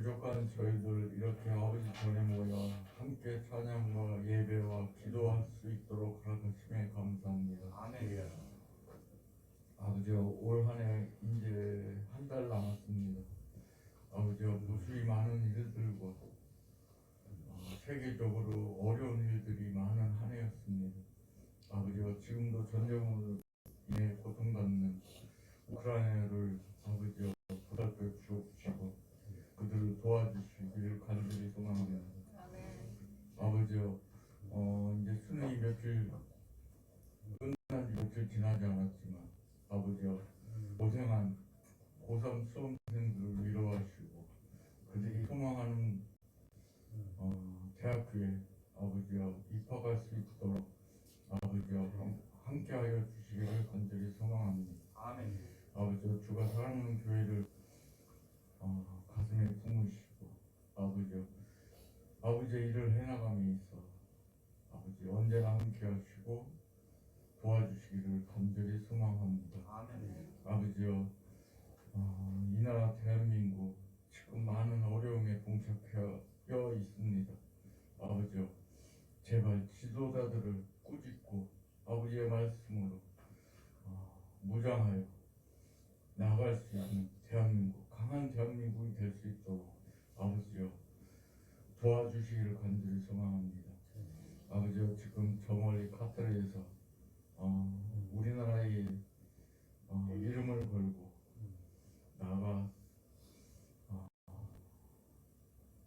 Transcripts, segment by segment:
부족한 저희들 이렇게 아버지 전에 모여 함께 찬양과 예배와 기도할 수 있도록 허락하심에 감사합니다. 아멘. 아버지, 올 한 해 이제 한 달 남았습니다. 아버지, 무수히 많은 일들과 세계적으로 어려운 일들이 많은 한 해였습니다. 아버지, 지금도 전쟁으로 인해 고통받는 우크라이나를 아버지 보살펴 주옵시고 그들을 도와주시기를 간절히 소망합니다. 아버지, 이제 수능이 며칠 끝난 지 며칠 지나지 않았지만 아버지, 고생한 고3 수험생들을 위로하시고 그들이 소망하는 대학교에 아버지여 입학할 수 있도록 아버지여 함께하여 주시기를 간절히 소망합니다. 아멘. 아버지여, 주가 사랑하는 교회를 가슴에 품으시고 아버지의 일을 해나감에 있어 아버지 언제나 함께하시고 도와주시기를 간절히 소망합니다. 아멘. 아버지여, 이 나라 대한민국 지금 많은 어려움에 봉착하여 있습니다. 아버지여, 제발 지도자들을 꾸짖고 아버지의 말씀으로 무장하여 나아갈 수 있는 대한민국, 강한 대한민국이 될 수 있도록 아버지여 도와주시기를 간절히 소망합니다. 아버지여, 지금 저 멀리 카타르에서 우리나라의 이름을 걸고 나가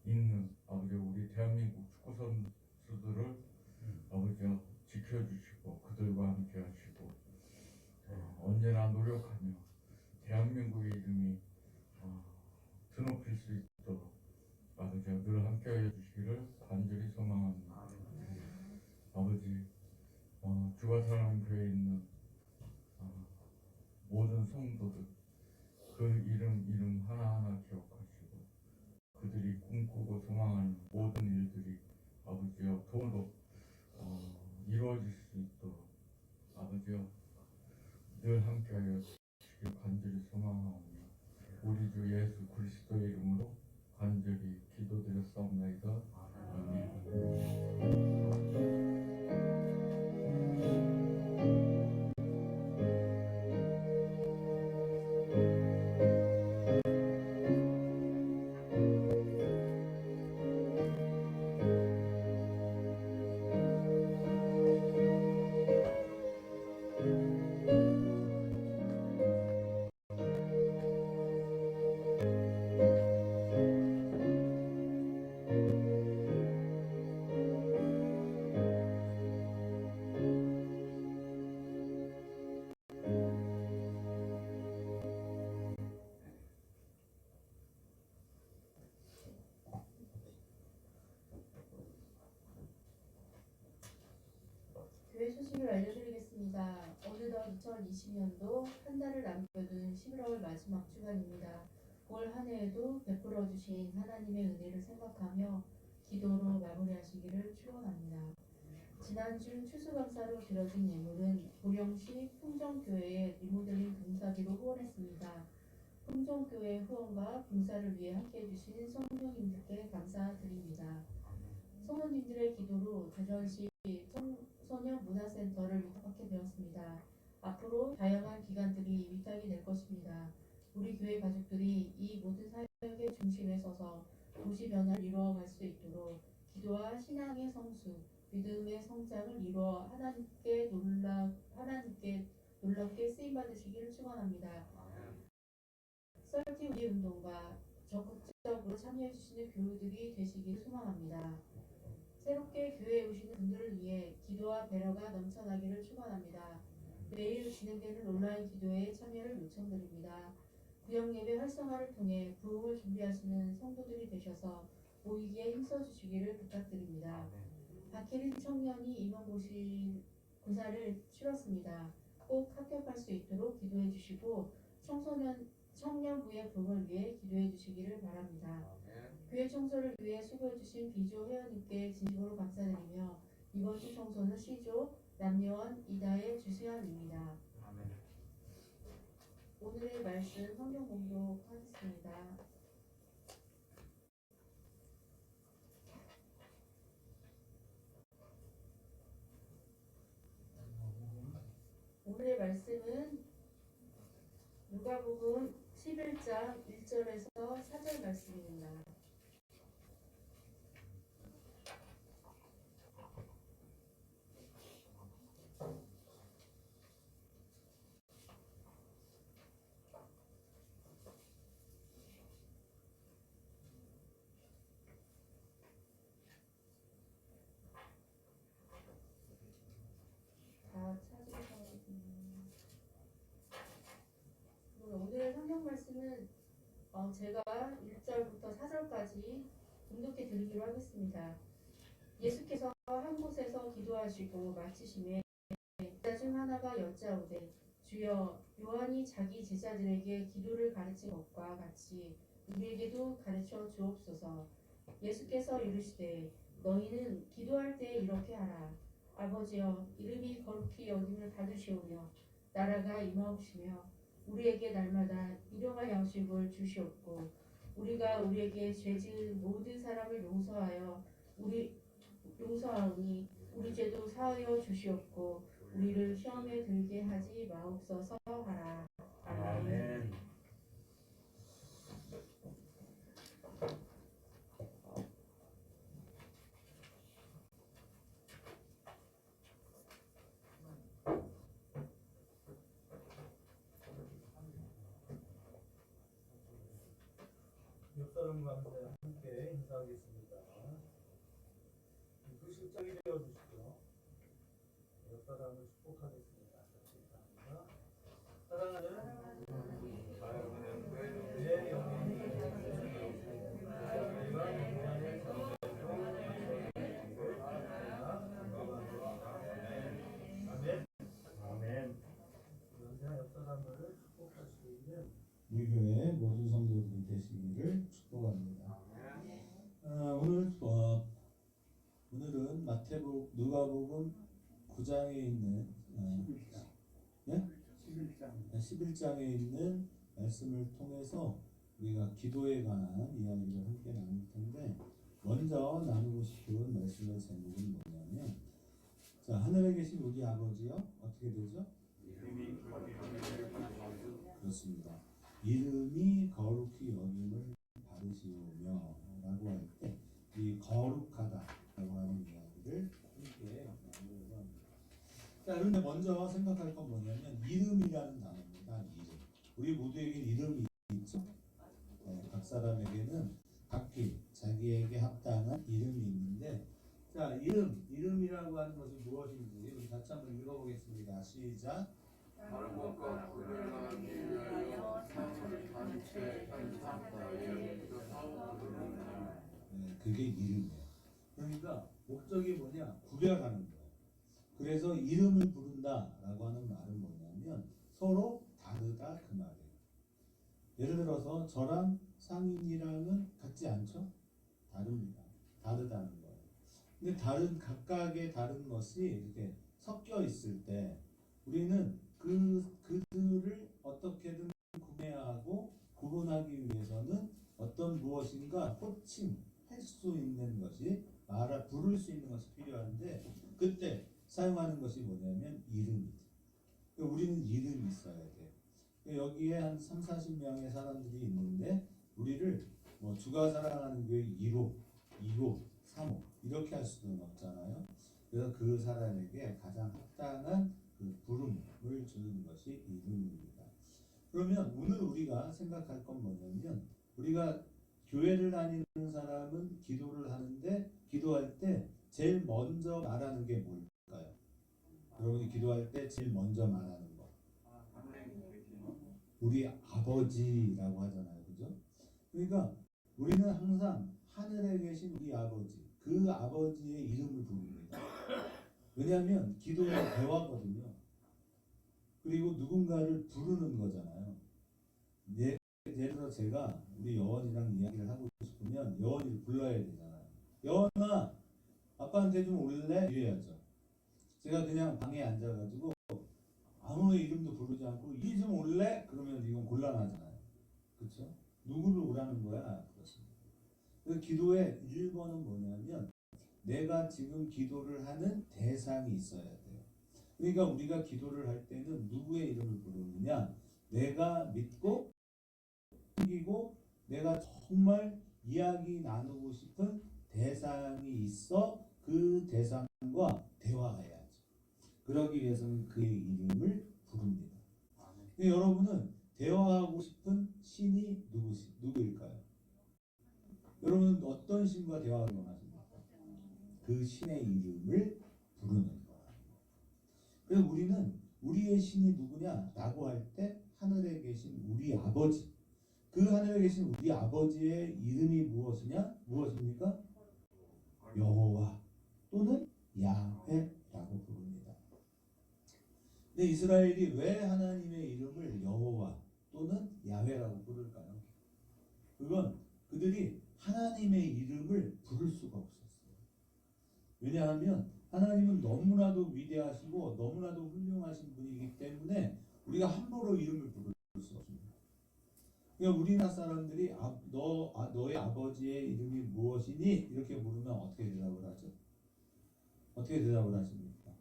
있는 아버지 우리 대한민국 축구 선수들을 아버지여 지켜주시고 그들과 함께 하시고 언제나 노력하며 대한민국의 이름이 드높일 수 있도록 아버지여 늘 함께하여 주시기를 간절히 소망합니다. 아버지, 주가 사랑하는 교회에 있는 모든 성도들 그 이름 하나하나 기억하시고 그들이 꿈꾸고 소망하는 모든 일들이 아버지여 도로 이루어질 수 있도록 아버지여 늘 함께하여 주시길 간절히 소망하오며 우리 주 예수 그리스도의 이름으로 간절히 기도드렸사옵나이다. 아멘. 교회 소식을 알려드리겠습니다. 어느덧 2020년도 한 달을 남겨둔 11월 마지막 주간입니다. 올 한 해에도 베풀어 주신 하나님의 은혜를 생각하며 기도로 마무리하시기를 축원합니다. 지난주 추수감사로 드려진 예물은 보령시 풍정교회의 리모델링 봉사기로 후원했습니다. 풍정교회 후원과 봉사를 위해 함께해 주신 성도님들께 감사드립니다. 성도님들의 기도로 대전시 청소년 문화센터를 위탁받게 되었습니다. 앞으로 다양한 기관들이 위탁이 될 것입니다. 우리 교회 가족들이 이 모든 사역의 중심에 서서 도시 변화를 이루어갈 수 있도록 기도와 신앙의 성수, 믿음의 성장을 이루어 하나님께 놀랍게 쓰임받으시기를 축원합니다. 썰티 우리 운동과 적극적으로 참여해주시는 교우들이 되시기를 소망합니다. 새롭게 교회에 오시는 분들을 위해 기도와 배려가 넘쳐나기를 축원합니다. 매일 진행되는 온라인 기도에 참여를 요청드립니다. 구역예배 활성화를 통해 부흥을 준비하시는 성도들이 되셔서 모이기에 힘써주시기를 부탁드립니다. 박혜린 청년이 임원고사를 치렀습니다. 꼭 합격할 수 있도록 기도해 주시고 청년부의 부흥을 위해 기도해 주시기를 바랍니다. 교회 청소를 위해 수고해주신 비조 회원님께 진심으로 감사드리며 이번 주 청소는 C조 남여원 이다의 주수연입니다. 오늘의 말씀 성경 공독하겠습니다. 말씀은 누가복음 11장 1절에서 4절 말씀입니다. 다 찾으셔서 오늘 성경 말씀은 제가 1절부터 4절까지 공독해 드리기로 하겠습니다. 예수께서 한 곳에서 기도하시고 마치심에 제자 중 하나가 여짜오되 주여 요한이 자기 제자들에게 기도를 가르친 것과 같이 우리에게도 가르쳐 주옵소서. 예수께서 이르시되 너희는 기도할 때 이렇게 하라. 아버지여 이름이 거룩히 여김을 받으시오며 나라가 임하옵시며 우리에게 날마다 일용할 양식을 주시옵고 우리가 우리에게 죄지은 모든 사람을 용서하오니 우리 죄도 사하여 주시옵고 우리를 시험에 들게 하지 마옵소서 하라. 아멘. 옆사람 가운데 함께 인사하겠습니다. 그 실장이 되어주시고 옆사람을 축복하겠습니다. 같이 인사합니다. 사랑하는 내 영혼이 아멘. 아멘. 연세한 옆사람을 축복할 수 있는 우리 교회 모든 성도들이 되시기를 축복합니다. 오늘은 누가복음 9장에 있는 11장에 있는 말씀을 통해서 우리가 기도에 관한 이야기를 함께 나눌 텐데 먼저 나누고 싶은 말씀의 제목은 뭐냐면 자 하늘에 계신 우리 아버지요 어떻게 되죠? 그렇습니다. 이름이 거룩히 여김을 받으시오며 라고 할 때 이 거룩하다 라고 하는 이야기를 함께 나누려고 합니다. 자 그런데 먼저 생각할 건 뭐냐면 이름이라는 단어입니다. 이름. 우리 모두에게 이름이 있죠. 각 사람에게는 각기 자기에게 합당한 이름이 있는데 자 이름이라고 하는 것이 무엇인지 우리 같이 한번 읽어보겠습니다. 시작. 다른 것과 구별하기 위하여 사물을 단체 현상과에 그게 이름이에요. 그러니까 목적이 뭐냐? 구별하는 거예요. 그래서 이름을 부른다라고 하는 말은 뭐냐면 서로 다르다 그 말이에요. 예를 들어서 저랑 상인이랑은 같지 않죠? 다릅니다. 다르다는 거예요. 근데 각각의 다른 것이 이렇게 섞여 있을 때 우리는 그들을 어떻게든 구매하고 구분하기 위해서는 어떤 무엇인가 호칭할 수 있는 것이 부를 수 있는 것이 필요한데 그때 사용하는 것이 뭐냐면 이름이죠. 우리는 이름이 있어야 돼요. 여기에 한 3, 40명의 사람들이 있는데 우리를 뭐 주가 사랑하는 교회 1호, 2호, 3호 이렇게 할 수는 없잖아요. 그래서 그 사람에게 가장 합당한 그 부름을 주는 것이 이름입니다. 그러면 오늘 우리가 생각할 건 뭐냐면 우리가 교회를 다니는 사람은 기도를 하는데 기도할 때 제일 먼저 말하는 게 뭘까요? 여러분이 기도할 때 제일 먼저 말하는 거 우리 아버지라고 하잖아요. 그죠? 그러니까 우리는 항상 하늘에 계신 우리 아버지 그 아버지의 이름을 부릅니다. 왜냐하면 기도는 대화거든요. 그리고 누군가를 부르는 거잖아요. 예를 들어 제가 우리 여원이랑 이야기를 하고 싶으면 여원이를 불러야 되잖아요. 여원아 아빠한테 좀 올래? 이래야죠. 제가 그냥 방에 앉아가지고 아무 이름도 부르지 않고 이 좀 올래? 그러면 이건 곤란하잖아요. 그렇죠? 누구를 오라는 거야? 그렇습니다. 그래서 기도의 1번은 뭐냐면 내가 지금 기도를 하는 대상이 있어야 돼요. 그러니까 우리가 기도를 할 때는 누구의 이름을 부르느냐? 내가 믿고 섬기고 내가 정말 이야기 나누고 싶은 대상이 있어 그 대상과 대화해야지. 그러기 위해서는 그의 이름을 부릅니다. 근데 여러분은 대화하고 싶은 신이 누구일까요? 여러분은 어떤 신과 대화를 원하십니까? 그 신의 이름을 부르는 거예요. 그래서 우리는 우리의 신이 누구냐라고 할 때 하늘에 계신 우리 아버지, 그 하늘에 계신 우리 아버지의 이름이 무엇입니까? 여호와 또는 야훼라고 부릅니다. 근데 이스라엘이 왜 하나님의 이름을 여호와 또는 야훼라고 부를까요? 그건 그들이 하나님의 이름을 부를 수가 없었어요. 왜냐하면 하나님은 너무나도 위대하시고 너무나도 훌륭하신 분이기 때문에 우리가 함부로 이름을 부를 수 없습니다. 그러니까 우리나라 사람들이 너의 아버지의 이름이 무엇이니? 이렇게 물으면 어떻게 대답을 하죠? 어떻게 대답을 하십니까?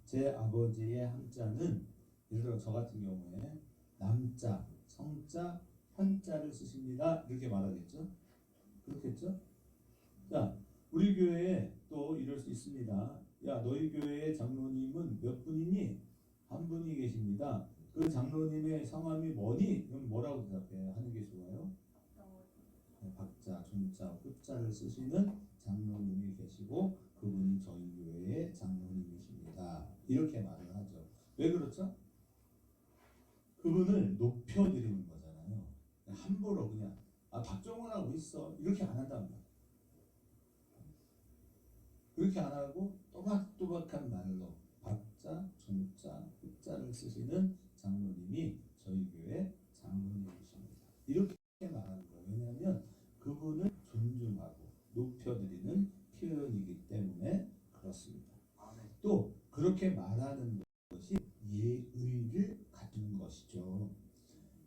제 아버지의 한자는 예를 들어 저 같은 경우에 남자, 성자, 현자를 쓰십니다. 이렇게 말하겠죠? 그렇겠죠? 자, 우리 교회에 또 이럴 수 있습니다. 야, 너희 교회의 장로님은 몇 분이니? 한 분이 계십니다. 그 장로님의 성함이 뭐니? 그럼 뭐라고 대답해요? 하는 게 좋아요? 네, 박자, 중자, 후자를 쓰시는 장로님이 계시고 그분이 저희 교회의 장로님이십니다. 이렇게 말을 하죠. 왜 그렇죠? 그분을 높여드리는 거잖아요. 함부로 그냥 박정원하고 있어 이렇게 안 한단 말이에요. 그렇게 안 하고 또박또박한 말로 박자, 중자, 후자를 쓰시는 장로님이 저희 교회 장로님이십니다. 이렇게 말하는 거예요. 왜냐하면 그분을 존중하고 높여드리는 표현이기 때문에 그렇습니다. 또 그렇게 말하는 것이 예의를 갖는 것이죠.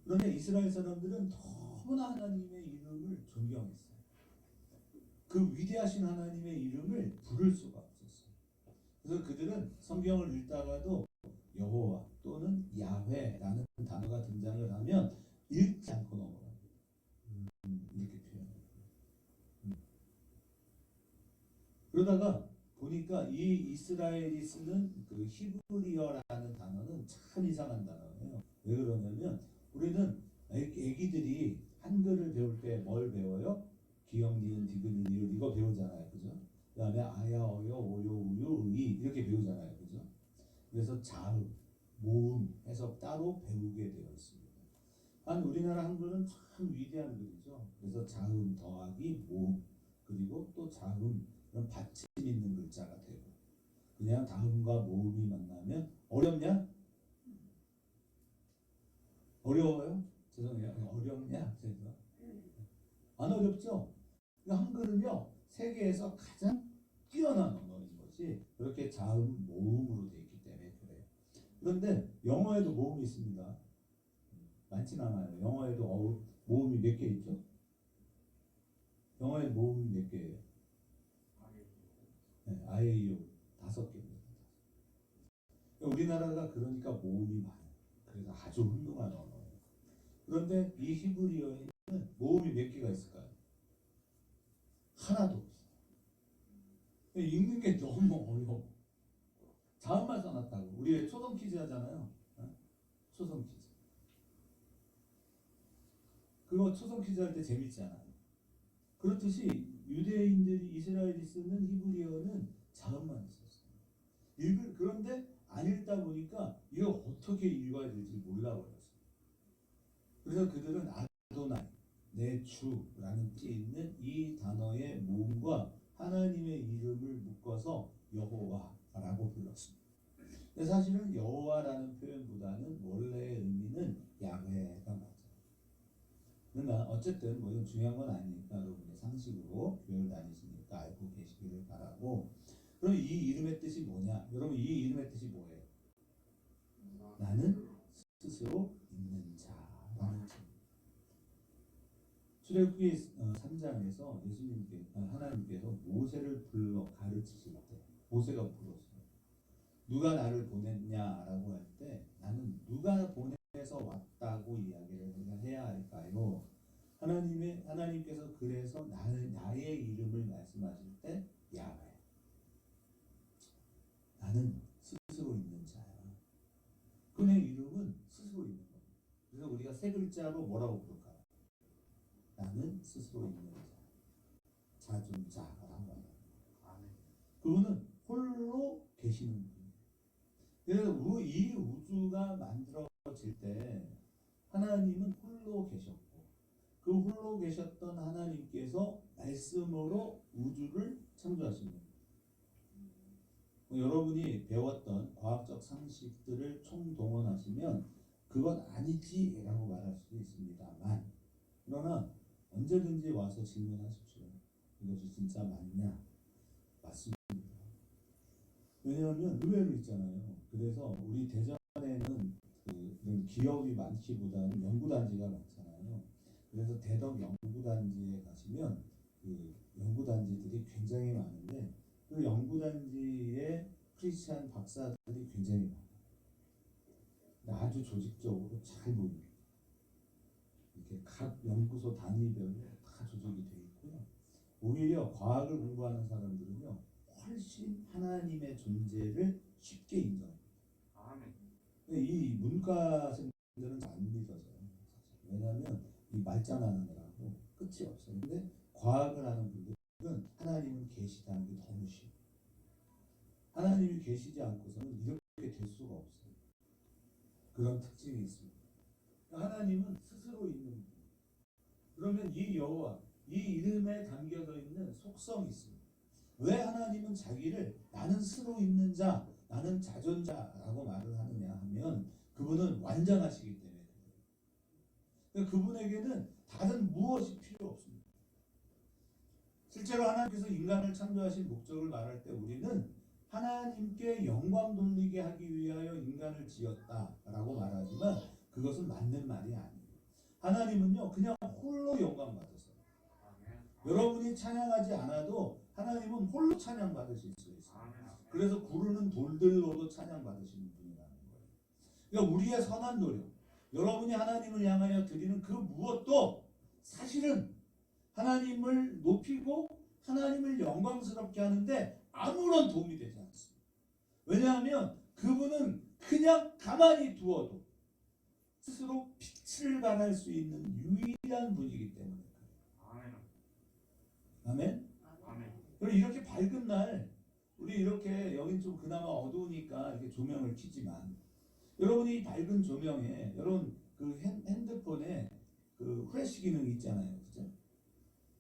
그런데 이스라엘 사람들은 너무나 하나님의 이름을 존경했어요. 그 위대하신 하나님의 이름을 부를 수가 없었어요. 그래서 그들은 성경을 읽다가도 여호와 또는 야훼라는 단어가 등장을 하면 읽지 않고 넘어갑니다. 이렇게 표현해요. 그러다가 보니까 이 이스라엘이 쓰는 그 히브리어라는 단어는 참 이상한 단어예요. 왜 그러냐면 우리는 애기들이 한글을 배울 때 뭘 배워요? 기역, 니은, 디귿, 리을 이거 배우잖아요. 그죠? 그 다음에 아야, 어여, 오요, 우유, 의 이렇게 배우잖아요. 그죠? 그래서 자음, 모음 해서 따로 배우게 되어 있습니다. 우리나라 한글은 참 위대한 글이죠. 그래서 자음 더하기 모음 그리고 또 자음 그런 받침 있는 글자가 되고 그냥 다음과 모음이 만나면 어렵냐? 어려워요? 죄송해요. 어렵냐? 제가 안 어렵죠? 한글은요 세계에서 가장 뛰어난 언어인 것이 그렇게 자음 모음으로 되어 있기 때문에 그래요. 그런데 영어에도 모음이 있습니다. 많지는 않아요. 영어에도 모음이 몇 개 있죠? 영어에 모음이 몇 개예요? 네, 아에이오 5개입니다. 우리나라가 그러니까 모음이 많아요. 그래서 아주 훌륭한 언어예요. 그런데 이 히브리어에는 모음이 몇 개가 있을까요? 하나도 없어요. 읽는 게 너무 어려워. 자음만 써놨다고. 우리 왜 초성 퀴즈 하잖아요. 초성 퀴즈. 그거 초성 퀴즈 할 때 재밌지 않아요? 그렇듯이 유대인들이 이스라엘이 쓰는 히브리어는 자음만 있었어요. 그런데 안 읽다 보니까 이거 어떻게 읽어야 될지 몰라버렸어요. 그래서 그들은 아도나이, 내 주라는 뜻이 있는 이 단어의 모음과 하나님의 이름을 묶어서 여호와라고 불렀습니다. 근데 사실은 여호와라는 표현보다는 원래의 의미는 야훼가 맞아요. 그러나 어쨌든 뭐 이건 중요한 건 아니니까 여러분의 상식으로 교회를 다니시니까 알고 계시기를 바라고. 그럼 이 이름의 뜻이 뭐냐? 여러분 이 이름의 뜻이 뭐예요? 나는 스스로 있는 자라는 뜻. 출애굽기 3장에서 하나님께서 모세를 불러 가르치실 때 모세가 불었어요. 누가 나를 보냈냐라고 할 때 나는 누가 보내서 왔다고 이야기를 해야 할까요? 하나님께서 그래서 나의 이름을 말씀하실 때 야훼, 나는 스스로 있는 자야. 그의 이름은 스스로 있는 거예요. 그래서 우리가 세 글자로 뭐라고 부를까요? 나는 스스로 있는 자, 자존자라고 말해요. 그분은 홀로 계시는 분이에요. 그래서 이 우주가 만들어질 때 하나님은 홀로 계셨고, 그 홀로 계셨던 하나님께서 말씀으로 우주를 창조하신 거예요. 여러분이 배웠던 과학적 상식들을 총동원하시면 그건 아니지라고 말할 수도 있습니다만, 그러나 언제든지 와서 질문하십시오. 이것이 진짜 맞냐? 맞습니다. 왜냐하면 의외로 있잖아요. 그래서 우리 대전에는 그런 기업이 많기보다는 연구단지가 많잖아요. 그래서 대덕 연구단지에 가시면 그 연구단지들이 굉장히 많은데, 그 연구단지에 크리스찬 박사들이 굉장히 많아요. 아주 조직적으로 잘 보입니다. 이렇게 각 연구소 단위별로 다 조직이 되어 있고요. 오히려 과학을 공부하는 사람들은요, 훨씬 하나님의 존재를 쉽게 인정합니다. 이 문과생들은 잘 안 믿어져요. 왜냐하면 이 말장난하느라고 끝이 없어요. 근데 과학을 하는 분들은 하나님은 계시다는 게 너무 쉬워. 하나님이 계시지 않고서는 이렇게 될 수가 없어요. 그런 특징이 있습니다. 하나님은 스스로 있는 분. 그러면 이 여호와, 이 이름에 담겨져 있는 속성이 있습니다. 왜 하나님은 자기를 나는 스스로 있는 자, 나는 자존자라고 말을 하느냐 하면 그분은 완전하시기 때문에 그래요. 그분에게는 다른 무엇이 필요 없습니다. 실제로 하나님께서 인간을 창조하신 목적을 말할 때 우리는 하나님께 영광 돌리게 하기 위하여 인간을 지었다라고 말하지만 그것은 맞는 말이 아니에요. 하나님은요 그냥 홀로 영광 받으세요. 여러분이 찬양하지 않아도 하나님은 홀로 찬양 받으실 수 있어요. 그래서 구르는 돌들로도 찬양 받으시는 분이라는 거예요. 그러니까 우리의 선한 노력, 여러분이 하나님을 향하여 드리는 그 무엇도 사실은 하나님을 높이고 하나님을 영광스럽게 하는데 아무런 도움이 되지 않습니다. 왜냐하면 그분은 그냥 가만히 두어도 스스로 빛을 발할 수 있는 유일한 분이기 때문에 그래요. 아멘. 그리고 이렇게 밝은 날 우리 이렇게 여긴 좀 그나마 어두우니까 이렇게 조명을 켜지만 여러분이 밝은 조명에 여러분 그 핸드폰에 그 후레쉬 기능 있잖아요. 그죠?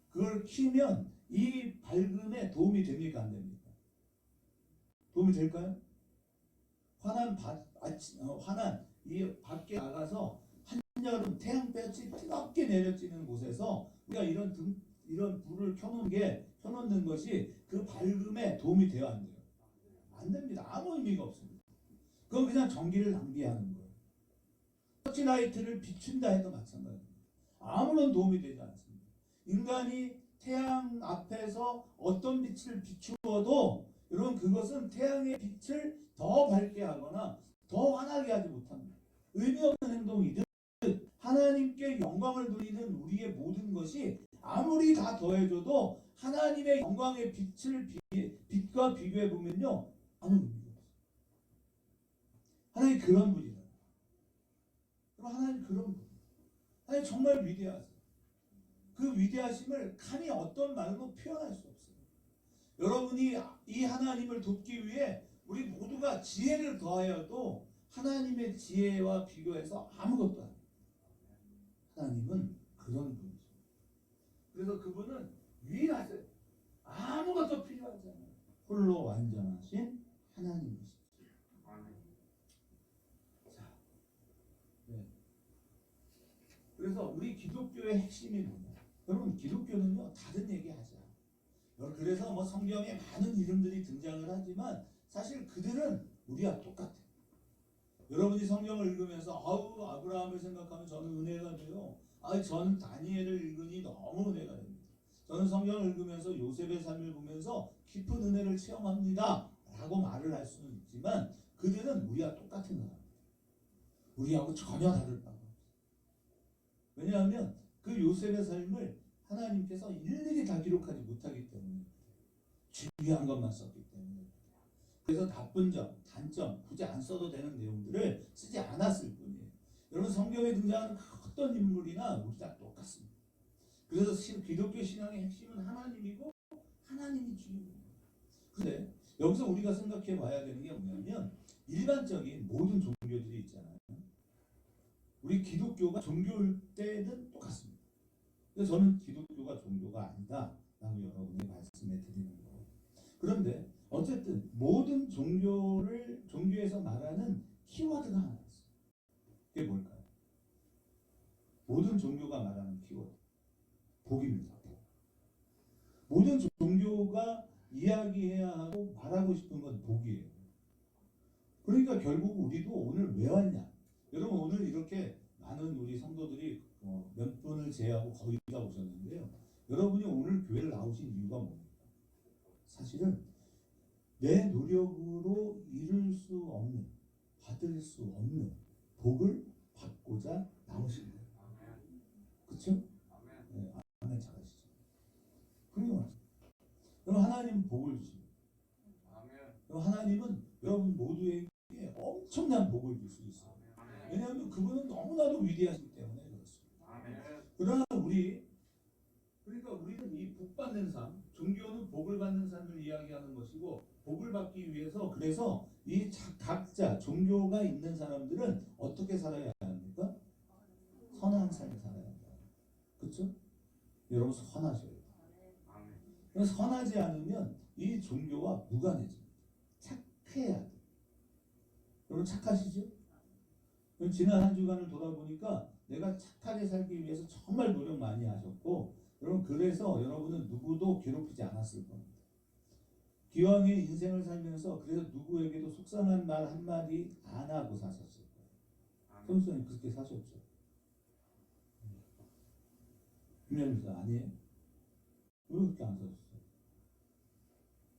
그걸 켜면 이 밝음에 도움이 됩니까? 안 됩니까? 도움이 될까요? 환한 이 밖에 나가서 한여름 태양볕이 뜨겁게 내려지는 곳에서 우리가 이런 불을 켜놓는 것이 그 밝음에 도움이 돼야 안 돼요? 안 됩니다. 아무 의미가 없습니다. 그건 그냥 전기를 낭비하는 거예요. 터치라이트를 비춘다 해도 마찬가지입니다. 아무런 도움이 되지 않습니다. 인간이 태양 앞에서 어떤 빛을 비추어도 여러분 그것은 태양의 빛을 더 밝게 하거나 더 환하게 하지 못합니다. 의미 없는 행동이든 하나님께 영광을 돌리는 우리의 모든 것이 아무리 다 더해줘도 하나님의 영광의 빛과 비교해 보면요 아무 의미가 없어요. 하나님 그런 분이다. 그럼 하나님 그런 분. 하나님 정말 위대하세요. 그 위대하심을 감히 어떤 말로 표현할 수 없어요. 여러분이 이 하나님을 돕기 위해 우리 모두가 지혜를 더하여도 하나님의 지혜와 비교해서 아무것도 아니에요. 하나님은 그런 분이죠. 그래서 그분은 유일하세요. 아무것도 필요하지 않아요. 홀로 완전하신 하나님이시죠. 자, 네. 그래서 우리 기독교의 핵심이 뭐냐? 여러분 기독교는요 다른 얘기 하지 않아요. 그래서 뭐 성경에 많은 이름들이 등장을 하지만 사실 그들은 우리와 똑같아요. 여러분이 성경을 읽으면서 아우 아브라함을 생각하면 저는 은혜가 돼요. 저는 다니엘을 읽으니 너무 은혜가 됩니다. 저는 성경을 읽으면서 요셉의 삶을 보면서 깊은 은혜를 체험합니다. 라고 말을 할 수는 있지만 그들은 우리와 똑같은 사람. 우리하고 전혀 다를 바가 없어요. 왜냐하면 그 요셉의 삶을 하나님께서 일일이 다 기록하지 못하기 때문에 중요한 것만 썼기 때문에 그래서 나쁜 점, 단점, 굳이 안 써도 되는 내용들을 쓰지 않았을 뿐이에요. 여러분 성경에 등장하는 어떤 인물이나 우리 다 똑같습니다. 그래서 기독교 신앙의 핵심은 하나님이고 하나님이 주인공이에요. 그런데 여기서 우리가 생각해 봐야 되는 게 뭐냐면 일반적인 모든 종교들이 있잖아요. 우리 기독교가 종교일 때는 똑같습니다. 그래서 저는 기독교가 종교가 아니다 라고 여러분이 말씀해 드리는 거예요. 그런데 어쨌든 모든 종교에서 말하는 키워드가 하나 있어요. 그게 뭘까요? 모든 종교가 말하는 키워드. 복입니다. 모든 종교가 이야기해야 하고 말하고 싶은 건 복이에요. 그러니까 결국 우리도 오늘 왜 왔냐? 여러분 오늘 이렇게 많은 우리 성도들이 몇 분을 제외하고 거의 다 오셨는데요. 여러분이 오늘 교회를 나오신 이유가 뭡니까? 사실은 내 노력으로 이룰 수 없는, 받을 수 없는 복을 받고자 나오신 거예요. 그렇죠? 네, 아멘 잘하시죠. 훌륭하죠. 그럼 하나님은 복을 주십니다. 그럼 하나님은 여러분 모두에게 엄청난 복을 줄 수 있어요. 왜냐하면 그분은 너무나도 위대하시기 때문에 그렇습니다. 그러나 그러니까 우리는 이 복 받는 삶, 종교는 복을 받는 삶을 이야기하는 것이고 복을 받기 위해서 그래서 이 각자 종교가 있는 사람들은 어떻게 살아야 합니까? 선한 삶을 살아야 합니다. 그렇죠? 여러분 선하셔야 돼요. 선하지 않으면 이 종교와 무관해집니다. 착해야 돼요. 여러분 착하시죠? 지난 한 주간을 돌아보니까 내가 착하게 살기 위해서 정말 노력 많이 하셨고 여러분 그래서 여러분은 누구도 괴롭히지 않았을 겁니다. 기왕의 인생을 살면서 그래서 누구에게도 속상한 말 한마디 안 하고 사셨을 거예요. 성수님 그렇게 사셨죠? 김현미사 아니에요? 왜 그렇게 안 사셨어요?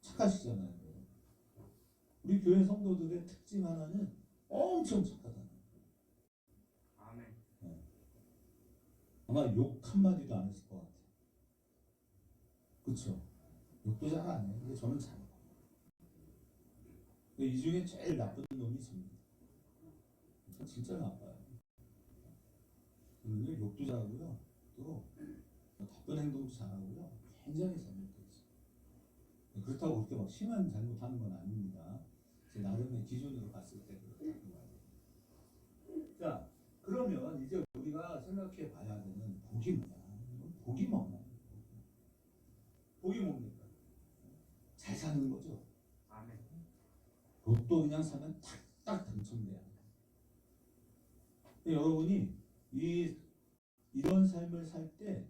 착하시잖아요. 우리 교회 성도들의 특징 하나는 엄청 착하다는 거예요. 네. 아마 욕 한마디도 안 했을 것 같아요. 그렇죠? 욕도 잘 안 해요. 근데 저는 잘해요. 이 중에 제일 나쁜 놈이 저입니다. 진짜 나빠요. 그런데 욕도 잘하고요. 또 나쁜 행동도 잘하고요. 굉장히 잘못되어 있어요. 그렇다고 그렇게 막 심한 잘못하는 건 아닙니다. 제 나름의 기준으로 봤을 때 그렇다고 말이에요. 자, 그러면 이제 우리가 생각해 봐야 되는 복이 뭐냐? 복이 뭐냐? 복이 뭡니까? 잘 사는 거죠. 로또 그냥 사면 탁탁 당첨돼야 돼요. 여러분이 이런 삶을 살 때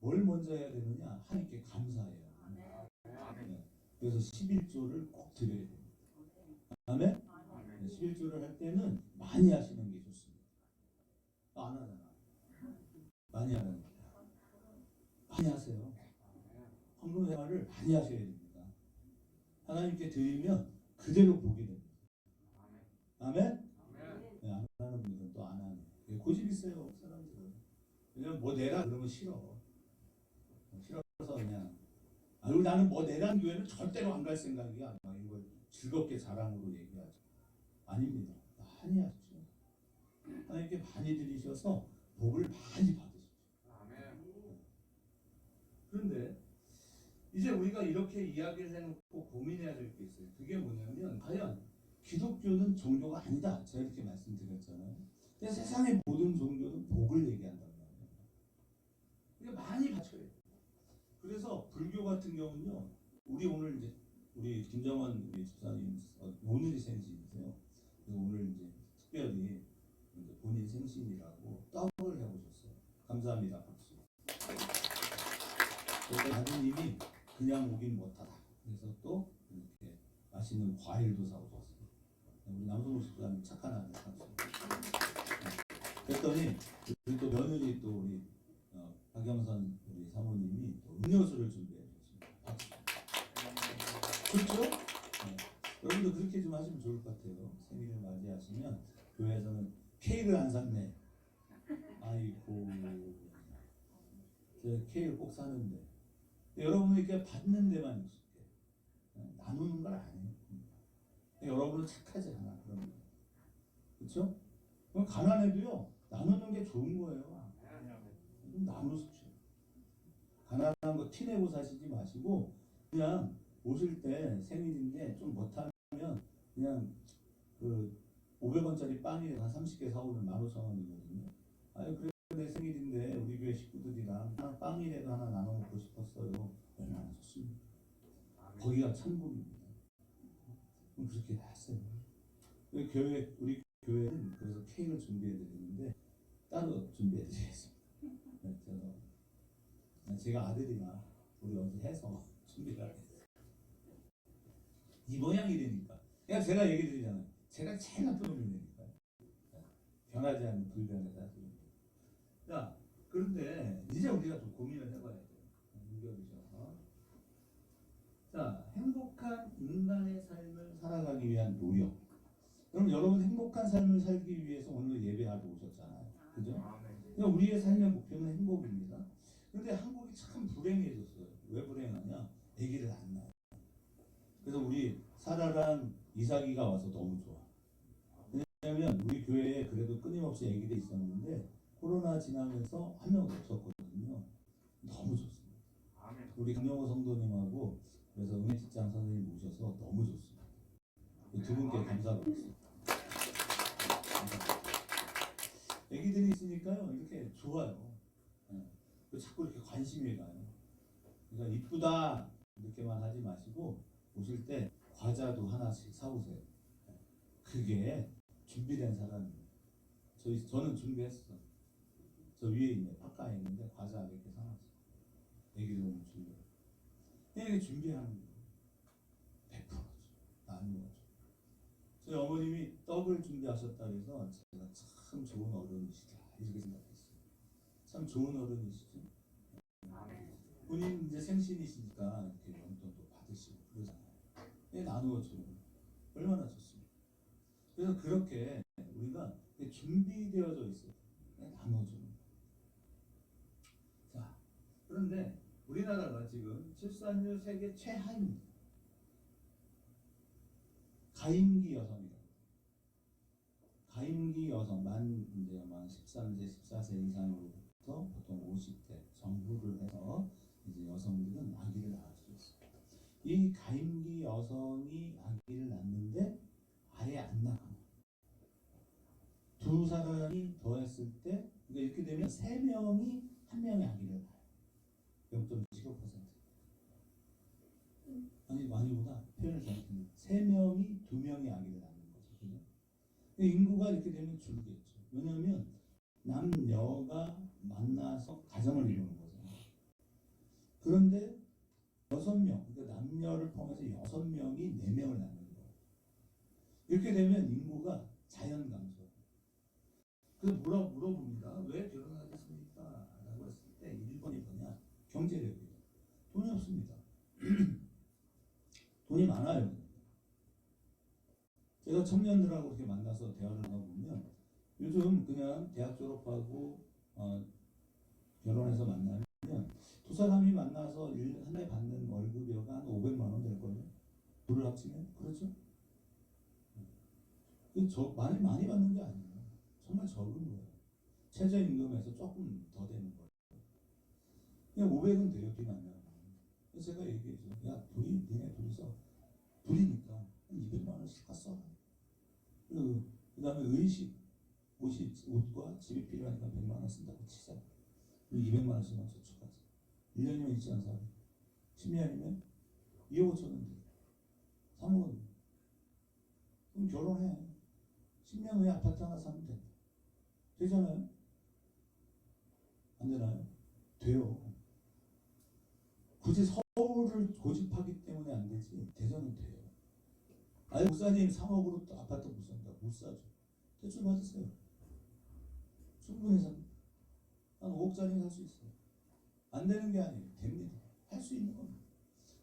뭘 먼저 해야 되느냐? 하나님께 감사해요. 네. 그래서 11조를 꼭 드려야 됩니다. 아멘? 네, 11조를 할 때는 많이 하시는 게 좋습니다. 안 하잖아. 많이 하는 거야. 많이 하세요. 헌금 생활을 많이 하셔야 됩니다. 하나님께 드리면 그대로 복이 됩니다. 아멘? 네, 안 하는 분들은 또 안 하는. 고집 있어요 사람들은. 왜냐면 뭐 내라 그러면 싫어서 그냥 아유 나는 뭐 내란 교회는 절대로 안 갈 생각이야. 막 이걸 즐겁게 자랑으로 얘기하죠. 아닙니다. 많이 하십시오. 하나님께 많이 드리셔서 복을 많이 받으십시오. 그런데 이제 우리가 이렇게 이야기를 해놓고 고민해야 될 게 있어요. 그게 뭐냐면 과연 기독교는 종교가 아니다. 제가 이렇게 말씀드렸잖아요. 근데 세상의 모든 종교는 복을 얘기한단 말이에요. 그러니까 많이 바쳐야 돼요. 그래서 불교 같은 경우는요. 오늘 이제 우리 김정원 우리 집사님 오늘이 생신이세요. 그래서 오늘 이제 특별히 이제 본인 생신이라고 떡을 해오셨어요. 감사합니다. 박수. 그래서 아드님이 그냥 오긴 못하다. 그래서 또 이렇게 맛있는 과일도 사오셨어요. 우리 남성국 집사님 착한 아들 박수. 그랬더니 우리 또 며느리 또 우리 박영선 우리 사모님이 또 음료수를 준비해 주셨습니다. 박수. 그렇죠? 네. 여러분도 그렇게 좀 하시면 좋을 것 같아요. 생일을 맞이하시면 교회에서는 케이크를 안 샀네. 아이고, 저 케이크 꼭 사는데. 여러분이 이렇게 받는 데만 익숙해. 나누는 걸 안 해요. 여러분은 착하지 않아. 그러면. 그렇죠? 그럼 가난해도요. 나누는 게 좋은 거예요. 좀 나누십시오. 가난한 거 티내고 사시지 마시고 그냥 오실 때 생일인데 좀 못하면 그냥 그 500원짜리 빵이 한 30개 사오면 15,000원이거든요. 아유 그래 내 생일인데 우리 교회 식구들이랑 하나 빵이라도 하나 나눠 먹고 싶었어요. 얼마나 좋습니까? 거기가 천국입니다. 그럼 그렇게 했어요. 우리 교회는 그래서 케이크를 준비해 드리는데 따로 준비해 드리겠습니다. 제가 아들이나 우리 어디 해서 준비를 하겠어요. 이 모양이 되니까. 그냥 제가 얘기 드리잖아요. 제가 제일 나쁜 놈이 되니까. 변하지 않는 불변의 사실. 자, 그런데 이제 우리가 좀 고민을 해봐야 돼요. 이겨주죠. 자, 행복한 인간의 삶을 살아가기 위한 노력. 그럼 여러분 행복한 삶을 살기 위해서 오늘 예배하러 오셨잖아요. 그죠? 그럼 우리의 삶의 목표는 행복입니다. 그런데 한국이 참 불행해졌어요. 왜 불행하냐? 아기를 안 낳아요. 그래서 우리 사라랑 이삭이가 와서 너무 좋아. 왜냐면 우리 교회에 그래도 끊임없이 아기들이 있었는데 코로나 지나면서 한 명 없었거든요. 너무 좋습니다. 우리 강영호 성도님하고 그래서 응애직장 선생님 모셔서 너무 좋습니다. 두 분께 감사드립니다. 아기들이 있으니까요 이렇게 좋아요. 자꾸 이렇게 관심이 가요. 그러니까 이쁘다 이렇게만 하지 마시고 오실 때 과자도 하나씩 사오세요. 그게 준비된 사람이에요. 저는 준비했어. 저 위에 있네. 바깥에 있는데 과자 몇 개 사놨어. 애기들 오면 준비해. 이렇게 준비하는 거예요. 100%죠. 나누어줘. 저희 어머님이 떡을 준비하셨다고 해서 제가 참 좋은 어른이시다 이렇게 생각했어요. 참 좋은 어른이시죠. 본인 이제 생신이시니까 이렇게 용돈도 받으시고 그러잖아요. 나누어주는 얼마나 좋습니까? 그래서 그렇게 우리가 준비되어져 있어요. 나눠주는. 자, 그런데 우리나라가 지금 출산율 세계 최하입니다. 가임기 여성이다. 가임기 여성 이제 만 13세, 14세 이상으로부터 보통 50대 정부를 해서 이제 여성들은 아기를 낳을 수 있어요. 이 가임기 여성이 아기를 낳는데 아예 안 낳아요. 두 사람이 더했을 때 그러니까 이렇게 되면 세 명이 한 명의 아기를 낳아요. 0.75%. 아니보다 표현을 잘못했네요. 세 명이 두 명의 아기를 낳는 거죠. 그죠? 인구가 이렇게 되면 줄겠죠. 왜냐하면 남녀가 만나서 가정을 이루는 거잖아요. 그런데 6명, 그러니까 남녀를 포함해서 6명이 4명을 낳는 거예요. 이렇게 되면 인구가 자연 감소. 그래서 물어봅니다. 왜 결혼하겠습니까? 라고 했을 때 1번이 뭐냐? 경제력이에요. 돈이 없습니다. 돈이 많아요. 제가 청년들하고 이렇게 만나서 대화를 나눠보면 요즘 그냥 대학 졸업하고 결혼해서 만나면 두 사람이 만나서 한 달 받는 월급여가 한 500만 원 될 거예요. 둘을 합치면 그렇죠? 많이 받는 게 아니에요. 정말 적은 거예요. 최저임금에서 조금 더 되는 거예요. 그냥 500은 돼요. 둘이 만나면. 그래서 제가 얘기해줘. 야 니네 둘이서 둘이니까 한 200만 원씩 써. 그 다음에 의식 옷과 집이 필요하니까 100만 원 쓴다고 치자. 200만 원씩만 저축하자. 1년이면 있지 않습니까? 10년이면 2억 5천원 돼. 3억 원. 그럼 결혼해. 10년 후에 아파트 하나 사면 돼. 되잖아요? 안 되나요? 돼요. 굳이 서울을 고집하기 때문에 안 되지. 대전은 돼요. 아니 목사님 3억으로 또 아파트 못 산다. 못 사죠. 대출 받으세요. 충분히 삽니다. 한 5억짜리 살 수 있어요. 안 되는 게 아니에요. 됩니다. 할 수 있는 겁니다.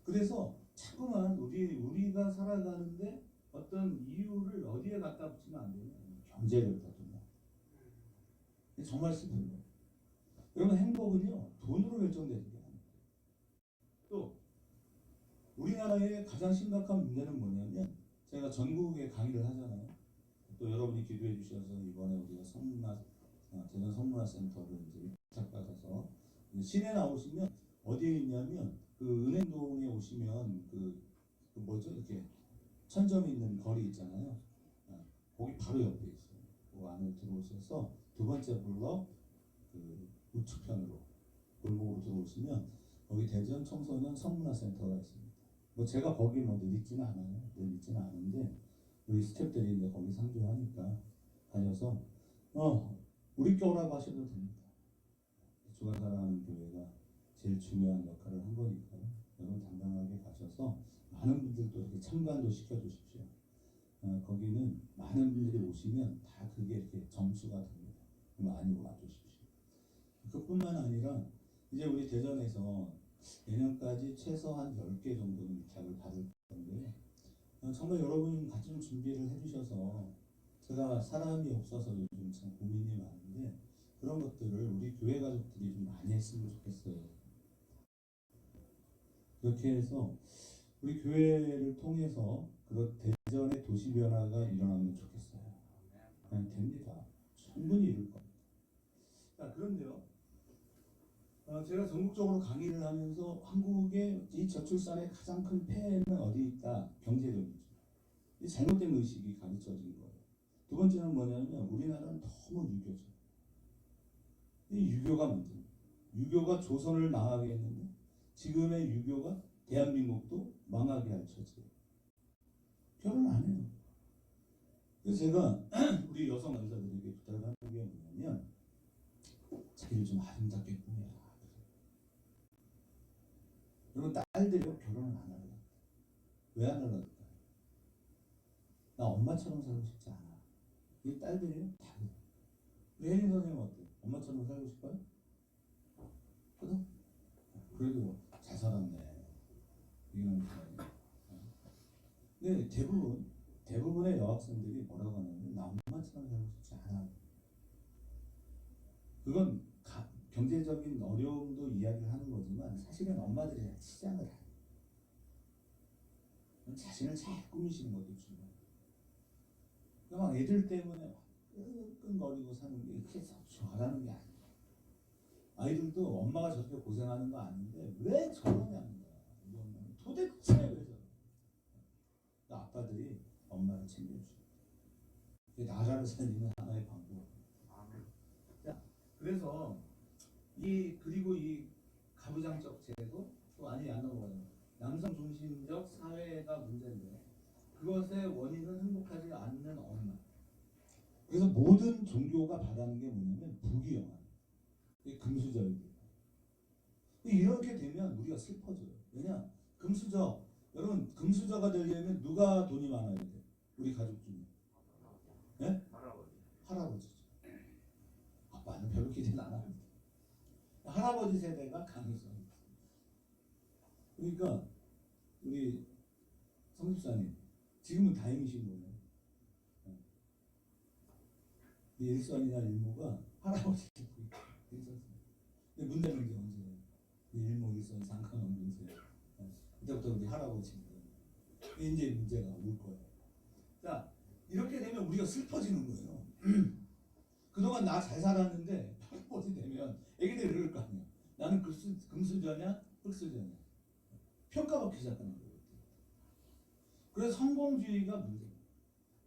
그래서 자꾸만 우리가 살아가는데 어떤 이유를 어디에 갖다 붙이면 안 되냐? 경제를 갖다 둔다. 정말 슬픈 거예요. 여러분 행복은요 돈으로 결정되는 게 아니에요. 또 우리나라의 가장 심각한 문제는 뭐냐면 제가 전국에 강의를 하잖아요. 또 여러분이 기도해 주셔서 이번에 우리가 대전 성문화센터를 이제 위탁받아서 시내 나오시면 어디에 있냐면 그 은행동에 오시면 그 뭐죠 이렇게 천점이 있는 거리 있잖아요. 거기 바로 옆에 있어요. 그 안에 들어오셔서 두 번째 블럭 그 우측편으로 골목으로 들어오시면 거기 대전 청소년 성문화센터가 있습니다. 뭐 제가 거기 뭐 늘 있지는 않아요. 늘 있지는 않은데 우리 스태프들이 이제 거기 상주하니까 다녀서 우리 교라고 하셔도 됩니다. 주간 사랑하는 교회가 제일 중요한 역할을 한 거니까요. 여러분 당당하게 가셔서 많은 분들도 이렇게 참관도 시켜주십시오. 거기는 많은 분들이 오시면 다 그게 이렇게 점수가 됩니다. 많이 와주십시오. 그뿐만 아니라 이제 우리 대전에서 내년까지 최소 한 10개 정도는 위탁을 받을 건데요. 정말 여러분이 같이 좀 준비를 해주셔서 제가 사람이 없어서 요즘 참 고민이 많은데 그런 것들을 우리 교회 가족들이 좀 많이 했으면 좋겠어요. 그렇게 해서 우리 교회를 통해서 그런 대전의 도시 변화가 일어나면 좋겠어요. 됩니다. 충분히 이룰 겁니다. 자, 그런데요. 제가 전국적으로 강의를 하면서 한국의 이 저출산의 가장 큰 폐해는 어디 있다? 경제적이죠. 이 잘못된 의식이 가르쳐진 거예요. 두 번째는 뭐냐면 우리나라는 너무 유교죠. 이 유교가 문제입니다. 유교가 조선을 망하게 했는데 지금의 유교가 대한민국도 망하게 할 처지예요. 결혼 안 해요. 그래서 제가 우리 여성 남자들에게 부탁하는 게 뭐냐면 자기를 좀 아름답게 꾸며라. 여러분 딸들이 결혼을 안 하려고. 왜 안 하려고? 나 엄마처럼 살고 싶지 않아. 이 딸들이 다 그래. 우리 혜린 선생님 어때? 엄마처럼 살고 싶어요? 그래도? 그래도 잘 살았네. 이런 근데 대부분의 여학생들이 뭐라고 하냐면 나 엄마처럼 살고 싶지 않아. 그건 경제적인 어려움도 이야기를 하는 거지만 사실은 엄마들이 치장을 해요. 자신을 잘 꾸미시는 것도 중요해요. 그러니까 애들 때문에 끙끙거리고 사는 게 그렇게 잘하는 게 아니에요. 아이들도 엄마가 저렇게 고생하는 거 아닌데 왜 저러냐는 거야. 도대체 왜 저러? 아빠들이 엄마를 챙겨주죠. 이게 나라를 살리는 하나의 방법. 자, 그래서 그리고 이 가부장적 제도 또 아니 안 넘어가요. 남성 중심적 사회가 문제인데 그것의 원인은 행복하지 않는 엄마. 그래서 모든 종교가 바라는 게 뭐냐면 부귀영화. 금수저입니다. 이렇게 되면 우리가 슬퍼져요. 왜냐? 여러분 금수저가 되려면 누가 돈이 많아야 돼? 우리 가족 중에. 네? 할아버지죠. 아빠는 별로 기대는 안 합니다. 할아버지 세대가 강해서입니다. 그러니까 우리 성집사님 지금은 다행이신 거예요. 일선이나 일모가 할아버지 괜찮습니다. 근데 문제는 이제 언제예요? 일모 일선 상관없는데 그때부터 우리 할아버지인데 이제 문제가 올 거예요. 자, 이렇게 되면 우리가 슬퍼지는 거예요. 그동안 나 잘 살았는데 할아버지 되면 애기들이 이럴 거 아니야. 나는 금수저냐 흙수저냐 평가받기 시작하는 거예요. 그래서 성공주의가 문제예요.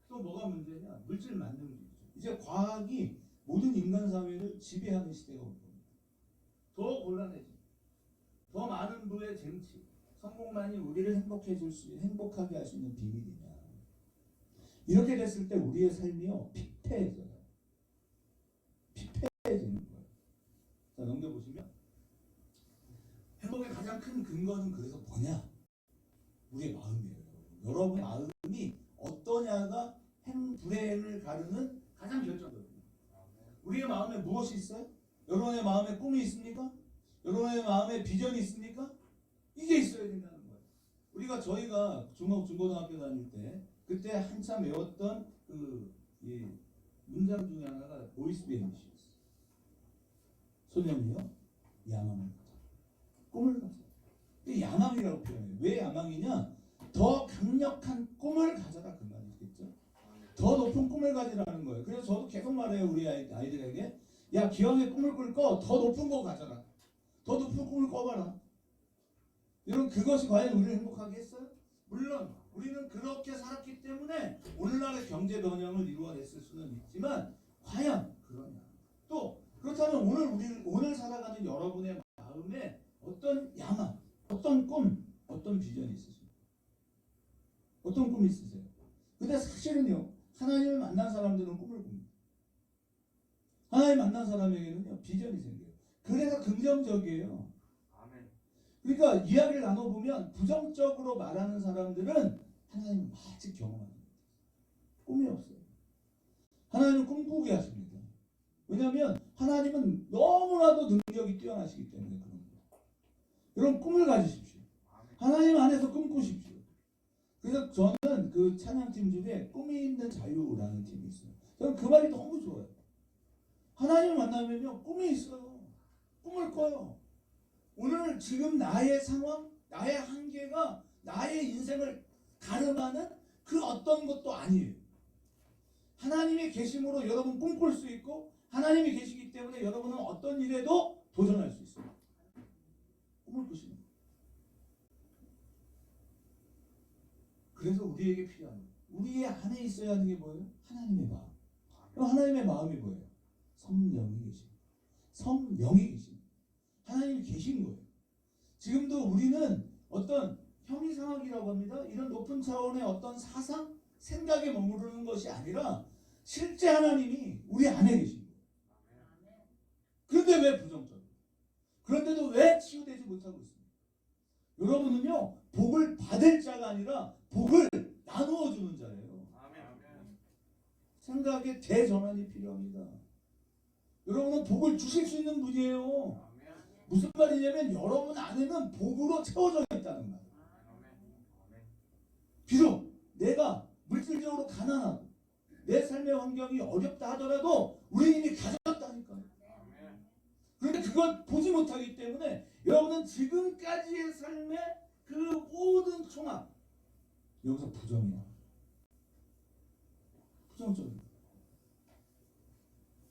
또 뭐가 문제냐? 물질 만능주의죠. 이제 과학이 모든 인간 사회를 지배하는 시대가 올 겁니다. 더 곤란해지. 더 많은 부의 쟁취. 성공만이 우리를 행복하게 할 수 있는 비밀이냐. 이렇게 됐을 때 우리의 삶이요 피폐해져요. 피폐해지는 거예요. 자, 넘겨보시면 행복의 가장 큰 근거는 그래서 뭐냐? 우리의 마음이에요. 여러분의 마음이 어떠냐가 불행을 가르는 가장 결정적입니다. 우리의 마음에 무엇이 있어요? 여러분의 마음에 꿈이 있습니까? 여러분의 마음에 비전이 있습니까? 이게 있어야 된다는 거예요. 저희가 중고등학교 다닐 때 그때 한참 외웠던 이 문장 중에 하나가 보이스 베니시였어요. 소년이요 야망을 가져. 꿈을 가져. 이 야망이라고 표현해요. 왜 야망이냐? 더 강력한 꿈을 가져라 그 말이겠죠. 더 높은 꿈을 가지라는 거예요. 그래서 저도 계속 말해요 우리 아이들에게. 야 기왕에 꿈을 꿀 거 더 높은 거 가져라. 더 높은 꿈을 꿔봐라. 여러분 그것이 과연 우리를 행복하게 했어요? 물론 우리는 그렇게 살았기 때문에 오늘날의 경제 번영을 이루어냈을 수는 있지만 과연 그러냐? 또 그렇다면 오늘 살아가는 여러분의 마음에 어떤 야망, 어떤 꿈, 어떤 비전이 있으십니까? 어떤 꿈이 있으세요? 근데 사실은요 하나님을 만난 사람들은 꿈을 꿉니다. 하나님 만난 사람에게는요 비전이 생겨요. 그래서 긍정적이에요. 그러니까 이야기를 나눠보면 부정적으로 말하는 사람들은 하나님을 아직 경험하는 거예요. 꿈이 없어요. 하나님은 꿈꾸게 하십니다. 왜냐하면 하나님은 너무나도 능력이 뛰어나시기 때문에 그런 거예요. 여러분 꿈을 가지십시오. 하나님 안에서 꿈꾸십시오. 그래서 저는 그 찬양팀 중에 꿈이 있는 자유라는 팀이 있어요. 저는 그 말이 너무 좋아요. 하나님을 만나면요 꿈이 있어요. 꿈을 꿔요. 오늘 지금 나의 상황, 나의 한계가 나의 인생을 가름하는 그 어떤 것도 아니에요. 하나님의 계심으로 여러분 꿈꿀 수 있고 하나님이 계시기 때문에 여러분은 어떤 일에도 도전할 수 있어요. 꿈을 꾸시는 거예요. 그래서 우리에게 필요한 거예요. 우리의 안에 있어야 하는 게 뭐예요? 하나님의 마음. 그럼 하나님의 마음이 뭐예요? 성령이 계십니다. 성령이 계십니다. 하나님이 계신 거예요. 지금도 우리는 어떤 형이상학이라고 합니다. 이런 높은 차원의 어떤 사상, 생각에 머무르는 것이 아니라 실제 하나님이 우리 안에 계신 거예요. 그런데 왜 부정적이에요? 그런데도 왜 치유되지 못하고 있습니까? 여러분은요 복을 받을 자가 아니라 복을 나누어 주는 자예요. 생각의 대전환이 필요합니다. 여러분은 복을 주실 수 있는 분이에요. 무슨 말이냐면 여러분 안에는 복으로 채워져 있다는 말이에요. 비록 내가 물질적으로 가난하고 내 삶의 환경이 어렵다 하더라도 우리 이미 가졌다니까요. 그런데 그걸 보지 못하기 때문에 여러분은 지금까지의 삶의 그 모든 총합 여기서 부정이야. 부정적이야.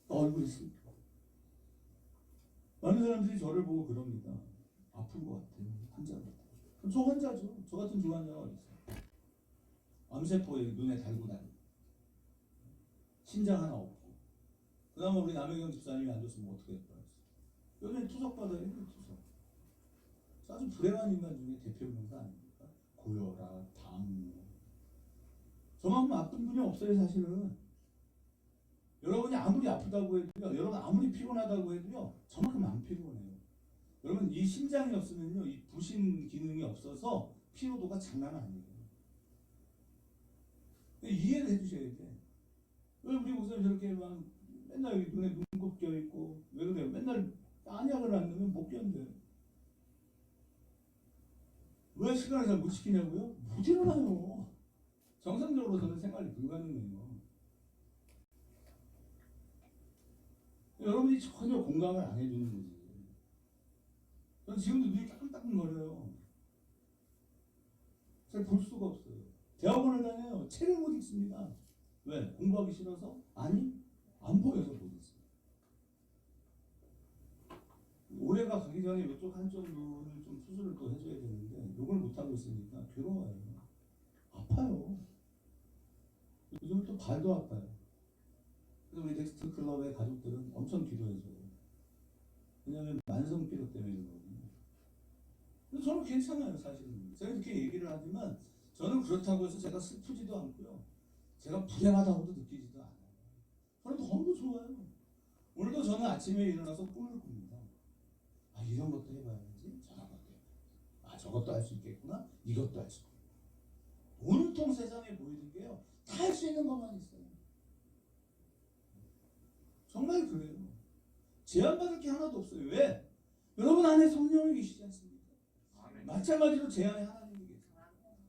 얼굴이 슬퍼. 많은 사람들이 저를 보고 그럽니다. 아픈 것 같아요. 환자 같아요. 저 환자죠. 저 같은 중환자가 어디 있어요. 암세포에 눈에 달고 다니고 심장 하나 없고 그나마 우리 남혜경 집사님이 안 줬으면 어떻게 했을까. 여기는 투석받아야 돼요. 투석. 아주 불행한 인간 중에 대표명사 아닙니까? 고혈압, 당뇨. 저만큼 아픈 분이 없어요 사실은. 여러분이 아무리 아프다고 해도요, 여러분 아무리 피곤하다고 해도요, 저만큼 안 피곤해요. 여러분 이 심장이 없으면요, 이 부신 기능이 없어서 피로도가 장난 아니에요. 이해를 해주셔야 돼. 왜 우리 목사님 저렇게 막 맨날 여기 눈에 눈곱 껴 있고 왜 그래요? 맨날 안약을 안 넣으면 못 견뎌요. 왜 시간을 잘 못 지키냐고요? 못 일어나요. 정상적으로 저는 생활이 불가능해요. 여러분이 전혀 공감을 안 해주는 거지. 저는 지금도 눈이 따끔따끔거려요. 잘 볼 수가 없어요. 대학원을 다녀요. 책을 못 읽습니다. 왜? 공부하기 싫어서? 아니, 안 보여서 못 읽어요. 올해가 가기 전에 이쪽 한쪽 눈을 좀 수술을 또 해줘야 되는데 이걸 못하고 있으니까 괴로워요. 아파요. 요즘 또 발도 아파요. 그래서 우리 넥스트 클럽의 가족들은 엄청 기도해줘요. 왜냐하면 만성 피로 때문에 그런 거거든요. 근데 저는 괜찮아요 사실은. 제가 이렇게 얘기를 하지만 저는 그렇다고 해서 제가 슬프지도 않고요. 제가 불행하다고도 느끼지도 않아요. 저는 너무 좋아요. 오늘도 저는 아침에 일어나서 꿈을 꿉니다. 아 이런 것도 해봐야지. 저런 것도 해봐야지. 아 저것도 할 수 있겠구나. 이것도 할 수 있겠구나. 온통 세상에 보이는 게요. 다 할 수 있는 것만 있어요. 정말 그래요. 제한받을 게 하나도 없어요. 왜? 여러분 안에 성령이 계시지 않습니까? 마찬가지로 제 안에 하나님이 계세요.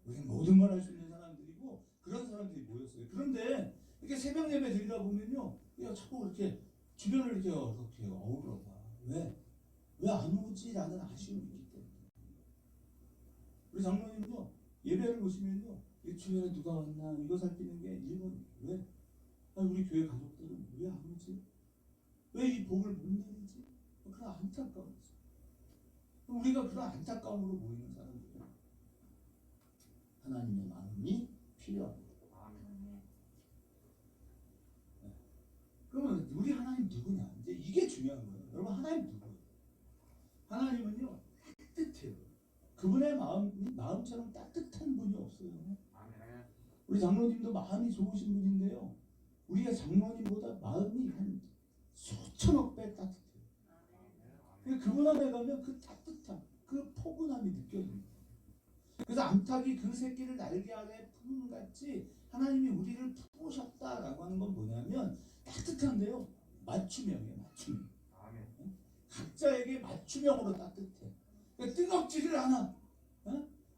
우리는 모든 걸 할 수 있는 사람들이고 그런 사람들이 모였어요. 그런데 이렇게 새벽 예배 드리다 보면요, 그냥 자꾸 이렇게 주변을 이렇게 어우러 봐. 왜 안 오지라는 아쉬움이 있기 때문에. 우리 장로님은요, 예배를 보시면요, 이 주변에 누가 왔나 이거 살피는 게 1번. 왜? 우리 교회 가족들은 왜 안 오지? 왜 이 복을 못 누리지? 그런 안타까움. 우리가 그런 안타까움으로 모이는 사람들이에요. 하나님의 마음이 필요합니다. 네. 그러면 우리 하나님 누구냐? 이제 이게 중요한 거예요. 여러분, 하나님 누구예요? 하나님은요, 따뜻해요. 그분의 마음처럼 따뜻한 분이 없어요. 우리 장로님도 마음이 좋으신 분인데요, 우리가 장로님보다 마음이 한 수천억 배 따뜻해요. 그분 안에 가면 그 따뜻함, 그 포근함이 느껴집니다. 그래서 암탉이 그 새끼를 날개 아래 품같이 하나님이 우리를 품으셨다라고 하는 건 뭐냐면 따뜻한데요, 맞춤형이에요. 맞춤형. 각자에게 맞춤형으로 따뜻해. 그러니까 뜨겁지를 않아.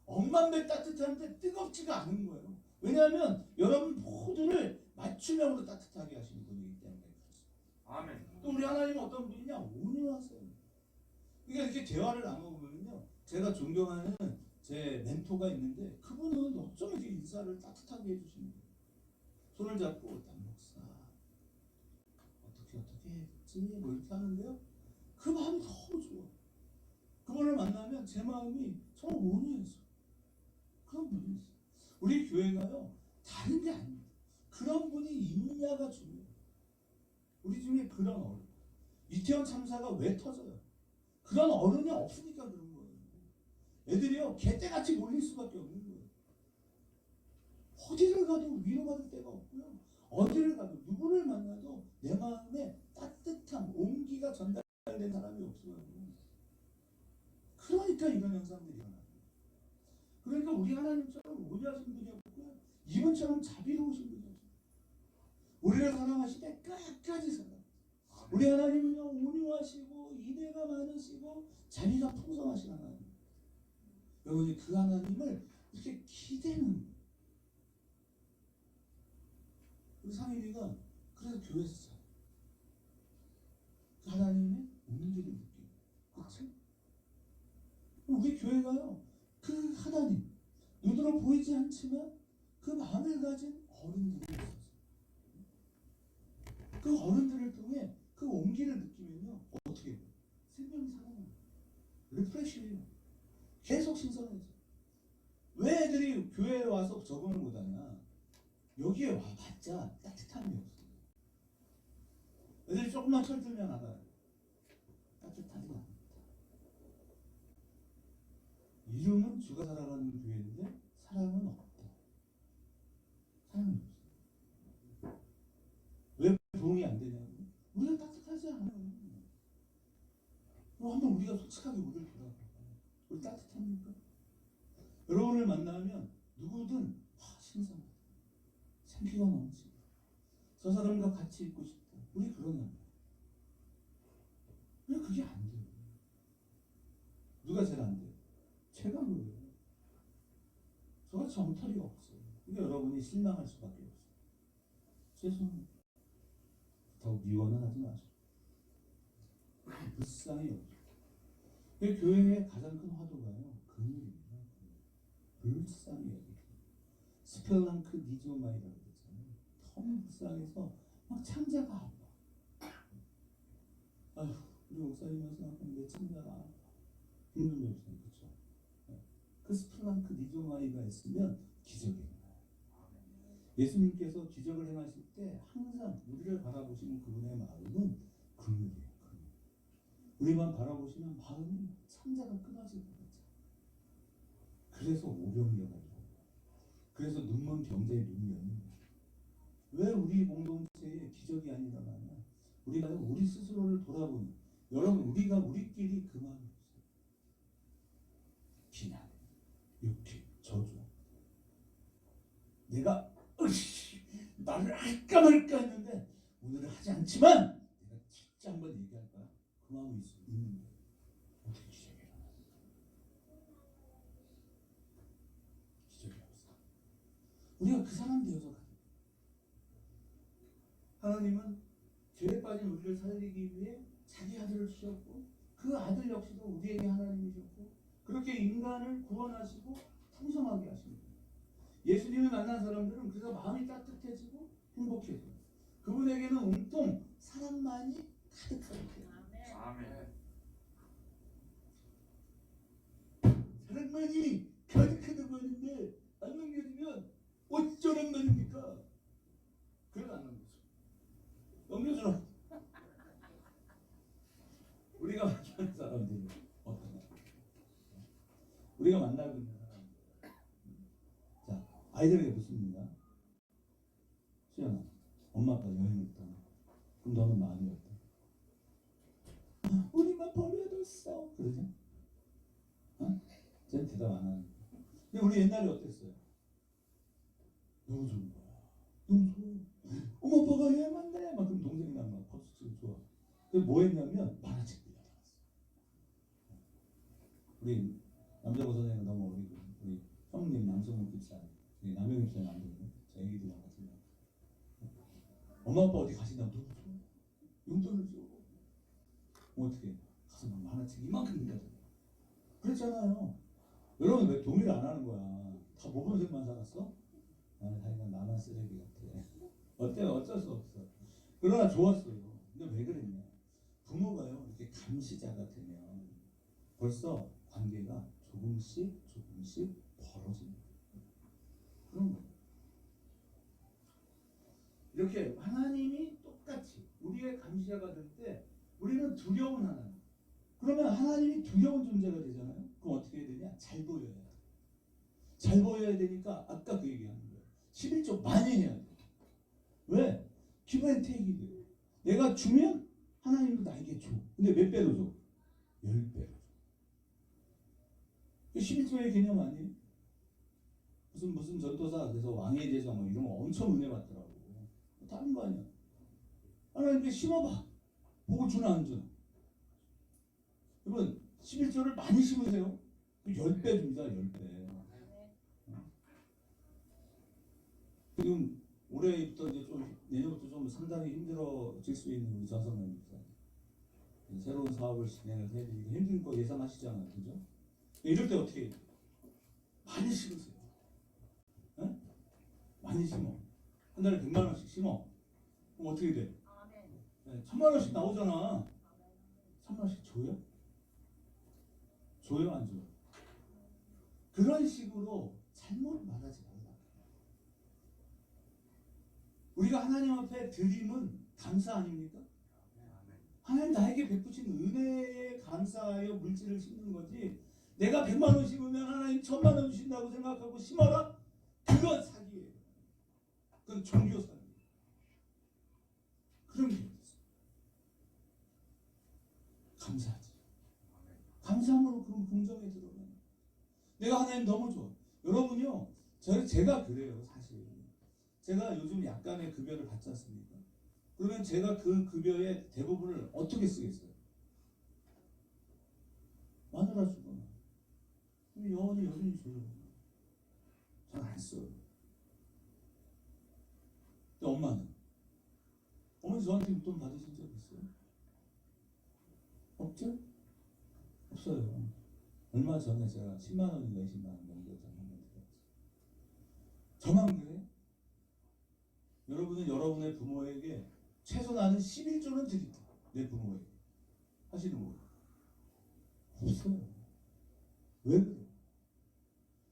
억만배 따뜻한데 뜨겁지가 않은 거예요. 왜냐하면 여러분 모두를 맞춤형으로 따뜻하게 하시는 분이기 때문에. 아멘. 또 우리 하나님은 어떤 분이냐? 온유하세요. 그러니까 이렇게 대화를 나눠보면요, 제가 존경하는 제 멘토가 있는데 그분은 어쩜 이렇게 인사를 따뜻하게 해주시는 거예요. 손을 잡고 남 목사 어떻게 했지? 뭐 이렇게 하는데요, 그 마음이 너무 좋아. 그분을 만나면 제 마음이 정말 온유해져. 그런 분이 있어요. 우리 교회가요, 다른 게 아닙니다. 그런 분이 있냐가 중요해요. 우리 중에 그런 어른, 이태원 참사가 왜 터져요? 그런 어른이 없으니까 그런 거예요. 애들이요, 개떼같이 몰릴 수밖에 없는 거예요. 어디를 가도 위로받을 데가 없고요, 어디를 가도 누구를 만나도 내 마음에 따뜻함, 온기가 전달된 사람이 없어요. 그러니까 이런 현상들이 일어나요. 그러니까 우리 하나님처럼 온유하신 분이 없고요, 이분처럼 자비로우신 분이 없어요. 우리를 사랑하시되 끝까지 사랑. 우리 하나님은요, 온유하시고 인애가 많으시고 자비가 풍성하신 하나님. 여러분이 그 하나님을 이렇게 기대는 거예요. 우리 상일이가 그래서 교회에서 살아요. 그 하나님의 온기를 느끼고. 그렇지? 우리 교회가요, 그 하나님, 눈으로 보이지 않지만 그 마음을 가진 어른들이 있어요. 그 어른들을 통해 그 온기를 느끼면요, 어떻게 해요? 생명이 살아나요. 리프레시해요. 계속 신선해져. 왜 애들이 교회에 와서 적응을 못하냐? 여기에 와봤자 따뜻함이 없어요. 애들이 조금만 철들면 알아요. 따뜻하지 않다. 이름은 주가 살아가는 교회인데 사랑은 없다. 사랑은 없어요. 왜 부흥이 안 되냐고? 우리가 따뜻하지 않아요. 그럼 한번 우리가 솔직하게 우리를 돌아봐요. 우리 따뜻합니까? 여러분을 만나면 누구든 신선하다. 생기가 넘치고 저 사람과 같이 있고 싶다. 우리 그러냐고. 왜 그게 안 돼요? 누가 제일 안 돼요? 제가 그래요. 저가 정털이 없어요. 그러니까 여러분이 실망할 수밖에 없어요. 죄송합니다. 더 미워는 하지 마시고. 불쌍히 여기고. 교회의 가장 큰 화두가요, 긍휼입니다. 불쌍히 여기고. 스펠랑크 니조마이라고 그랬잖아요. 너무 불쌍해서 막 창자가 아파. 아휴, 우리 목사님을 생각하면 내 창자가 아파. 김문배 목사님, 그렇죠? 그 스펠랑크 니조마이가 있으면 기적이 일어나요. 예수님께서 기적을 행하실 때 항상 우리를 바라보시는 그분의 마음은 긍휼이에요. 우리만 바라보시면 마음이 창자가 끊어질 것 같아요. 그래서 오병이어가 일어나요. 그래서 눈먼 경제의 눈이 열리는 거예요. 왜 우리 공동체에 기적이 안 일어나냐? 우리가 우리 스스로를 돌아보는, 여러분, 우리가 우리끼리 그 마음이 없어요. 비난, 욕심, 저주. 내가 말을 할까 말까 했는데 오늘은 하지 않지만 내가 진짜 한번 얘기할 거야. 그 마음이 있는 거예요. 어떻게 기적이 일어나요? 기적이 일어나요. 우리가 그 사람 되어서 가는 거예요. 하나님은 죄에 빠진 우리를 살리기 위해 자기 아들을 주셨고 그 아들 역시도 우리에게 하나님이셨고 그렇게 인간을 구원하시고 풍성하게 하십니다. 예수님을 만난 사람들은 그래서 마음이 따뜻해지고 행복해져요. 그분에게는 온통 사랑만이 가득합니다. 아멘. 사랑만이 가득하다고 하는데 안 넘겨주면 어쩌란 말입니까? 그래도 안 넘겨줘. 넘겨주라. 우리가 만나는 사람들이 어떤가? 우리가 만나고 있는 사람들. 자, 아이들에게 묻습니다. 수연아, 엄마 아빠 여행을 떠나. 그럼 너는 마음이 어때? 우리만 버려뒀어. 그러죠? 어? 쟤는 대답 안 하는. 근데 우리 옛날에 어땠어요? 너무 좋은 거야. 너무 좋아. 엄마 아빠가 여행한대. 막 그럼 동생이랑 막 박수 치고 좋아. 그래서 뭐 했냐면 만화책 빌려다녔어. 우리 남자고 선생님 너무 어리고 우리 형님 남성훈 기사, 우리 남영희 기사 남동생, 제 애기들이랑 같이 엄마 아빠 어디 가신다고 너무 좋아. 용돈을 줘. 어떻게 가서 막 만화책 이만큼 빌려줘. 그랬잖아요. 여러분 왜 동의를 안 하는 거야? 다 모범생만 살았어? 나는 하여간 나만 쓰레기 같아. 어때요? 어쩔 수 없어. 그러나 좋았어요. 근데 왜 그랬냐? 부모가요 이렇게 감시자가 되면 벌써 관계가 조금씩 벌어집니다. 그런 거예요. 이렇게 하나님이 똑같이 우리의 감시자가 될 때 우리는 두려운 하나님. 그러면 하나님이 두려운 존재가 되잖아요. 그럼 어떻게 해야 되냐? 잘 보여야 돼. 잘 보여야 되니까 아까 그 얘기하는 거예요. 11조 많이 해야 돼. 왜? 기브 앤 테이크이 돼요. 내가 주면 하나님도 나에게 줘. 근데 몇 배로 줘? 10배로 줘. 11조의 개념 아니에요? 무슨 전도사 그래서 왕의 제자 뭐 이런 거 엄청 은혜 받더라고. 다른 거 아니야. 하나님께 심어봐. 보고 주나 안 주나. 여러분 11조를 많이 심으세요. 10배 줍니다. 10배. 지금 올해부터 이제 좀 내년부터 좀 상당히 힘들어질 수 있는 우리 전성만 목사님. 새로운 사업을 진행을 해야 되니까 힘든 거 예상하시잖아요. 그죠? 이럴 때 어떻게 해요? 많이 심으세요. 네? 많이 심어. 한 달에 100만 원씩 심어. 그럼 어떻게 돼? 네, 1000만 원씩 나오잖아. 1000만 원씩 줘요? 줘요? 안 줘요? 그런 식으로 잘못 말하지 말라. 우리가 하나님 앞에 드림은 감사 아닙니까? 하나님 나에게 베푸신 은혜에 감사하여 물질을 심는 거지. 내가 100만 원 심으면 하나님 1000만 원 주신다고 생각하고 심어라? 그건 사기예요. 그건 종교 사기. 그런 게 있어. 감사하지. 감사함으로 그런 긍정에 들어가요. 내가 하나님 너무 좋아. 여러분요, 제가 그래요, 사실. 제가 요즘 약간의 급여를 받지 않습니까? 그러면 제가 그 급여의 대부분을 어떻게 쓰겠어요? 마누라 주거나 여원이 여전히 줘요. 잘 안 써요. 근데 엄마는? 어머니 저한테 돈 받으신 적 있어요? 없죠? 없어요. 얼마 전에 제가 10만 원인가 20만 원 넘겨서 한번 드렸어요. 저만 그래? 여러분은 여러분의 부모에게 최소 나는 11조는 드린다. 내 부모에게. 하시는 거예요. 없어요. 왜 그래요?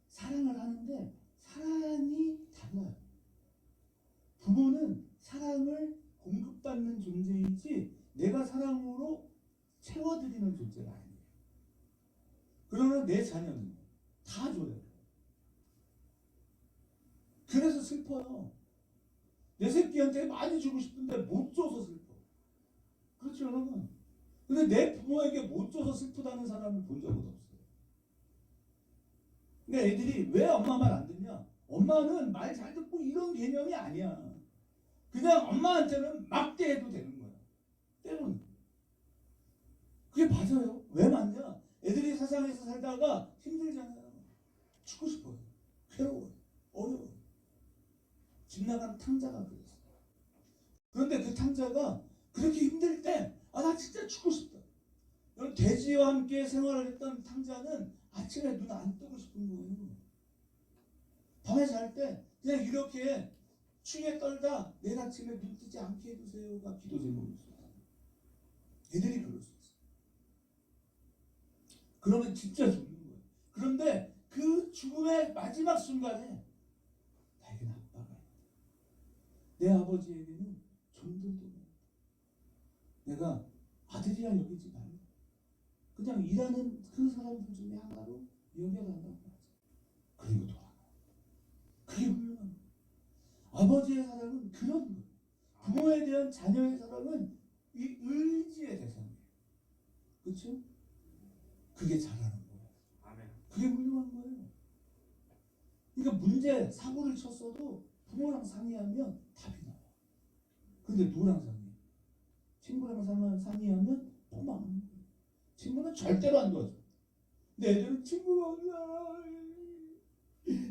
사랑을 하는데 사랑이 달라요. 부모는 사랑을 공급받는 존재이지 내가 사랑으로 채워드리는 존재가 아니에요. 그러나 내 자녀는 다 줘요. 그래서 슬퍼요. 내 새끼한테 많이 주고 싶은데 못 줘서 슬퍼. 그렇죠, 여러분? 근데 내 부모에게 못 줘서 슬프다는 사람을 본 적은 없어요. 근데 애들이 왜 엄마 말 안 듣냐? 엄마는 말 잘 듣고 이런 개념이 아니야. 그냥 엄마한테는 막대해도 되는 거야. 때로는. 그게 맞아요. 왜 맞냐? 애들이 세상에서 살다가 힘들잖아요. 죽고 싶어요. 괴로워요. 어려워요. 집 나간 탕자가 그랬어. 그런데 그 탕자가 그렇게 힘들 때 나 진짜 죽고 싶다. 여러분, 돼지와 함께 생활을 했던 탕자는 아침에 눈 안 뜨고 싶은 거예요. 밤에 잘 때 그냥 이렇게 추위에 떨다 내일 아침에 눈 뜨지 않게 해주세요가 기도 제목이었어요. 애들이 그럴 수 있어. 그러면 진짜 죽는 거예요. 그런데 그 죽음의 마지막 순간에 나에게는 아빠가 있다. 내 아버지에게는 종들도 있다. 내가 아들이라 여기지 말고 그냥 일하는 그 사람들 중에 하나로 여겨달라고 하지. 그리고 돌아가. 그게 훌륭한 거예요. 아버지의 사랑은 그런 거예요. 부모에 대한 자녀의 사랑은 이 의지의 대상이에요. 그렇죠? 그게 잘하는 거예요. 그게 훌륭한 거예요. 그러니까 문제, 사고를 쳤어도 부모랑 상의하면 답이 나와. 근데 누구랑 상의해? 친구랑 상의하면 또 망하는 거예요. 친구는 절대로 안 도와줘. 근데 애들은 친구가 없나?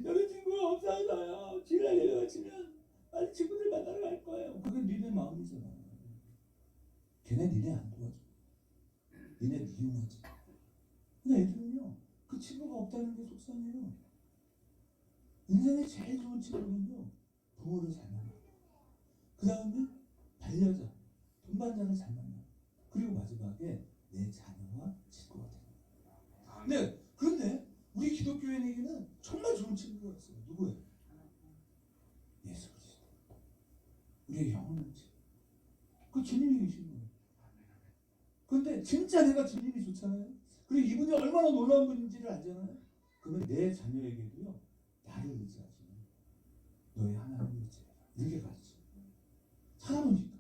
여기 친구가 없어서요. 지랄 내려가시면 빨리 친구들 만나러 갈 거예요. 그게 니네 마음이잖아. 걔네 니네 안 도와줘. 니네 미움하지. 근데 애들은요, 그 친구가 없다는 게 속상해요. 인생의 제일 좋은 친구는요, 부모를 잘 만나. 그 다음에 반려자, 동반자를 잘 만나. 그리고 마지막에 내 자녀와 친구가 되는 거예요. 그런데 우리 기독교인에게는 정말 좋은 친구가 있어요. 누구예요? 예수 그리스도. 우리의 영원한 친구. 그 주님이 계신 거예요. 그런데 진짜 내가 주님이 좋잖아요. 그리고 이분이 얼마나 놀라운 분인지를 알잖아요. 그러면 내 자녀에게도요, 나를 의지하지. 너의 하나님을 의지해라. 이렇게 가르쳐. 살아보니까.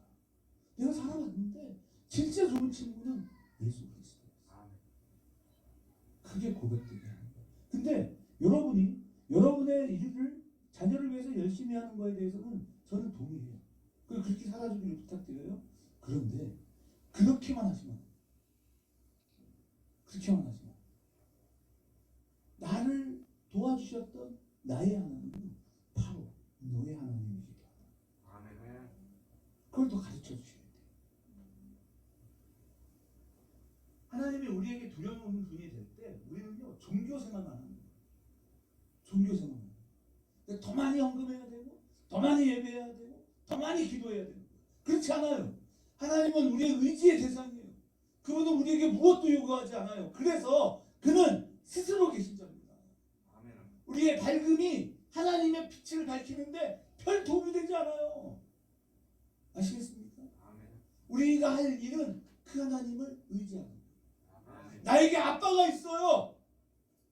내가 살아봤는데 진짜 좋은 친구는 예수 그리스도였어요. 그게 고백되게 하는 거예요. 근데 여러분이 여러분의 일을 자녀를 위해서 열심히 하는 거에 대해서는 저는 동의해요. 그렇게 살아주기를 부탁드려요. 그런데 그렇게만 하시면 안 돼요. 그렇게만 하시면 안 돼요. 나를 도와주셨던 나의 하나님은 바로 너의 하나님이시다. 그걸 더 가르쳐 주셔야 돼요. 하나님이 우리에게 두려운 분이 될 때 우리는요, 종교 생활만 하는 거예요. 종교 생활만. 더 많이 헌금해야 되고, 더 많이 예배해야 되고, 더 많이 기도해야 되고. 그렇지 않아요. 하나님은 우리의 의지의 대상이에요. 그분은 우리에게 무엇도 요구하지 않아요. 그래서 그는 스스로 계신 자입니다. 우리의 밝음이 하나님의 빛을 밝히는데 별 도움이 되지 않아요. 아시겠습니까? 우리가 할 일은 그 하나님을 의지하는 거예요. 나에게 아빠가 있어요.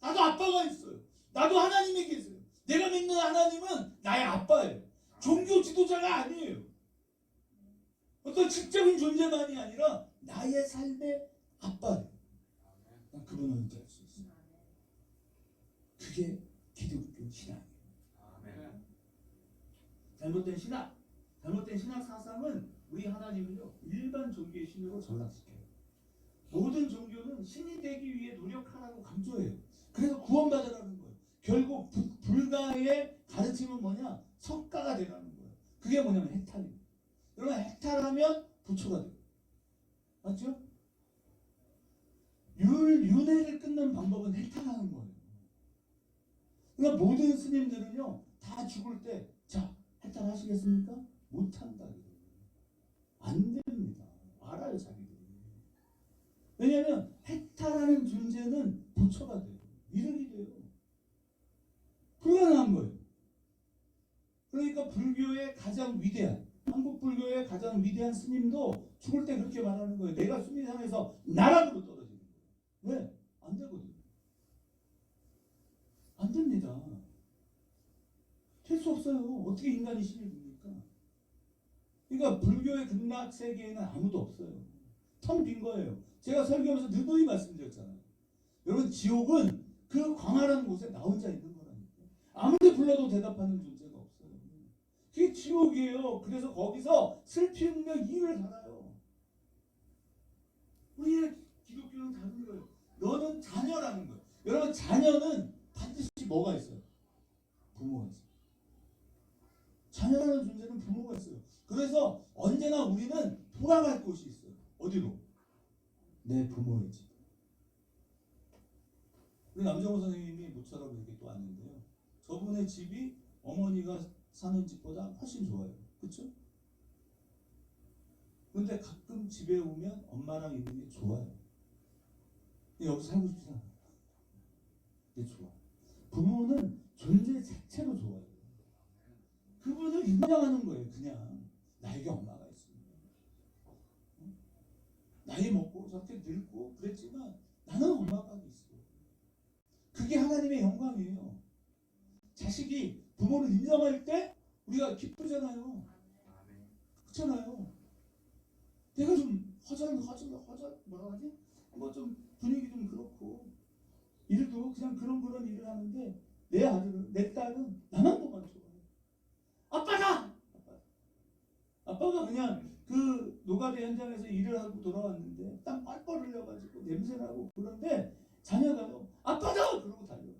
나도 아빠가 있어요. 나도 하나님이 계세요. 내가 믿는 하나님은 나의 아빠예요. 종교 지도자가 아니에요. 어떤 직접인 존재만이 아니라 나의 삶의 아빠예요. 난 그분을 의지할 수 있어요. 그게 기독교 신앙이에요. 잘못된 신학, 잘못된 신학 사상은 우리 하나님을요, 일반 종교의 신으로 전락시켜요. 모든 종교는 신이 되기 위해 노력하라고 강조해요. 그래서 구원받으라는 거예요. 결국 불가의 가르침은 뭐냐? 석가가 되라는 거예요. 그게 뭐냐면 해탈입니다. 여러분, 해탈하면 부처가 돼요. 맞죠? 윤회를 끊는 방법은 해탈하는 거예요. 그러니까 모든 스님들은요, 다 죽을 때, 자, 해탈하시겠습니까? 못한다. 안 됩니다. 알아요, 자기들이. 왜냐하면 해탈하는 존재는 부처가 돼요. 이름이 돼요. 불가능한 거예요. 그러니까 불교의 가장 위대한, 한국 불교의 가장 위대한 스님도 죽을 때 그렇게 말하는 거예요. 내가 수미산에서 나락으로 떨어지는 거예요. 왜? 안 되거든요. 안 됩니다. 될 수 없어요. 어떻게 인간이 신이 됩니까? 그러니까 불교의 극락 세계에는 아무도 없어요. 텅 빈 거예요. 제가 설교하면서 늘늘이 말씀드렸잖아요. 여러분, 지옥은 그 광활한 곳에 나 혼자 있는 거라니까. 아무리 불러도 대답하는 존재가 없어요. 그게 지옥이에요. 그래서 거기서 슬피 울며 이를 살아요. 우리의 기독교는 다른 거예요. 너는 자녀라는 거예요. 여러분, 자녀는 반드시 뭐가 있어요? 부모가 있어요. 자녀라는 존재는 부모가 있어요. 그래서 언제나 우리는 돌아갈 곳이 있어요. 어디로? 내 부모의 집. 우리 남정호 선생님이 모처럼 이렇게 또 왔는데요. 저분의 집이 어머니가 사는 집보다 훨씬 좋아요. 그렇죠? 근데 가끔 집에 오면 엄마랑 있는 게 좋아요. 여기 살고 싶지 않아요. 근데 좋아. 부모는 존재 자체로 좋아요. 그분을 인정하는 거예요. 그냥 나에게 엄마가 있습니다. 나이 먹고 저렇게 늙고 그랬지만 나는 엄마가 있어. 그게 하나님의 영광이에요. 자식이 부모를 인정할 때 우리가 기쁘잖아요. 그렇잖아요. 내가 좀 허전 뭐라 하지? 뭐 좀 분위기 좀 그렇고 일도 그냥 그런 일을 하는데 내 아들은 내 딸은 나만 보면 좋아해. 아빠다! 아빠가 그냥 그 노가다 현장에서 일을 하고 돌아왔는데 땀 뻘뻘 흘려가지고 냄새나고 그런데 자녀가요 아빠다! 그러고 달려요.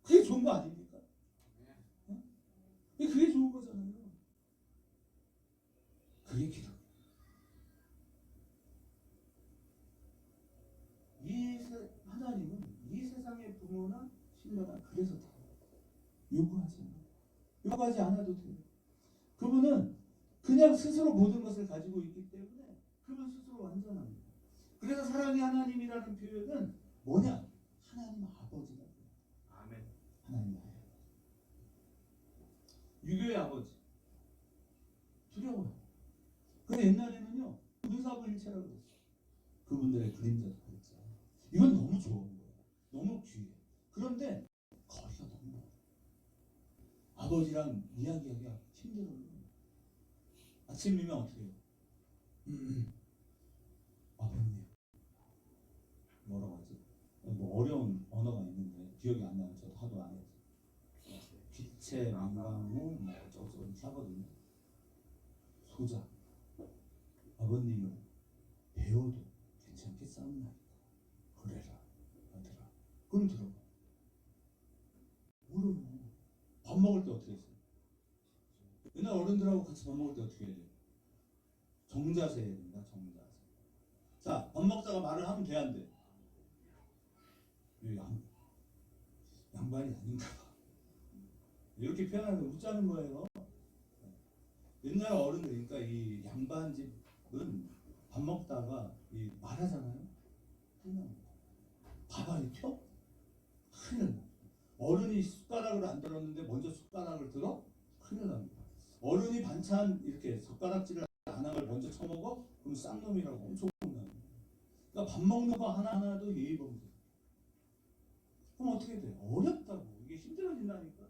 그게 좋은 거 아닙니까? 어? 그게 좋은 거잖아요. 그게 기도. 하나님은 이 세상의 부모나 신령나 그래서 다 요구하지 않아도 돼요. 그분은 그냥 스스로 모든 것을 가지고 있기 때문에 그분 스스로 완전합니다. 그래서 사랑의 하나님이라는 표현은 뭐냐? 하나님 아버지다. 아멘. 하나님 아버지. 유교의 아버지. 두려워요. 근데 옛날에는요 은사부일체라고 그랬어요. 그분들의 그림자도 그랬죠. 이건 너무 좋은 거예요. 너무 귀해. 그런데 거리가 너무 멀어. 아버지랑 이야기하기가 힘들어요. 아침이면 어떻게 해요? 아버님 뭐라고 하지? 뭐 어려운 언어가 있는데 기억이 안 나요. 저도 하도 안 해서 기체 망강무 뭐 어쩌고 이렇게 하거든요. 소자 아버님을 배워도 괜찮겠사옵나이까. 그래라 아들아. 그럼 들어봐. 모르요. 밥 먹을 때 어떻게 했어요? 옛날 어른들하고 같이 밥 먹을 때 어떻게 해야 돼요? 정자세 해야 됩니다. 정자세. 자, 밥 먹다가 말을 하면 돼, 안 돼? 양반이 아닌가 봐. 이렇게 표현하면 웃자는 거예요. 옛날 어른들, 그러니까 이 양반집은 밥 먹다가 이 말하잖아요. 밥알이 튀어? 큰일 납니다. 어른이 숟가락을 안 들었는데 먼저 숟가락을 들어? 큰일 납니다. 어른이 반찬 이렇게 젓가락질을 안 한 걸 먼저 처먹어? 그럼 쌍놈이라고 엄청 혼납니다. 그러니까 밥 먹는 거 하나하나도 예의범죄. 그럼 어떻게 돼? 어렵다고. 이게 힘들어진다니까.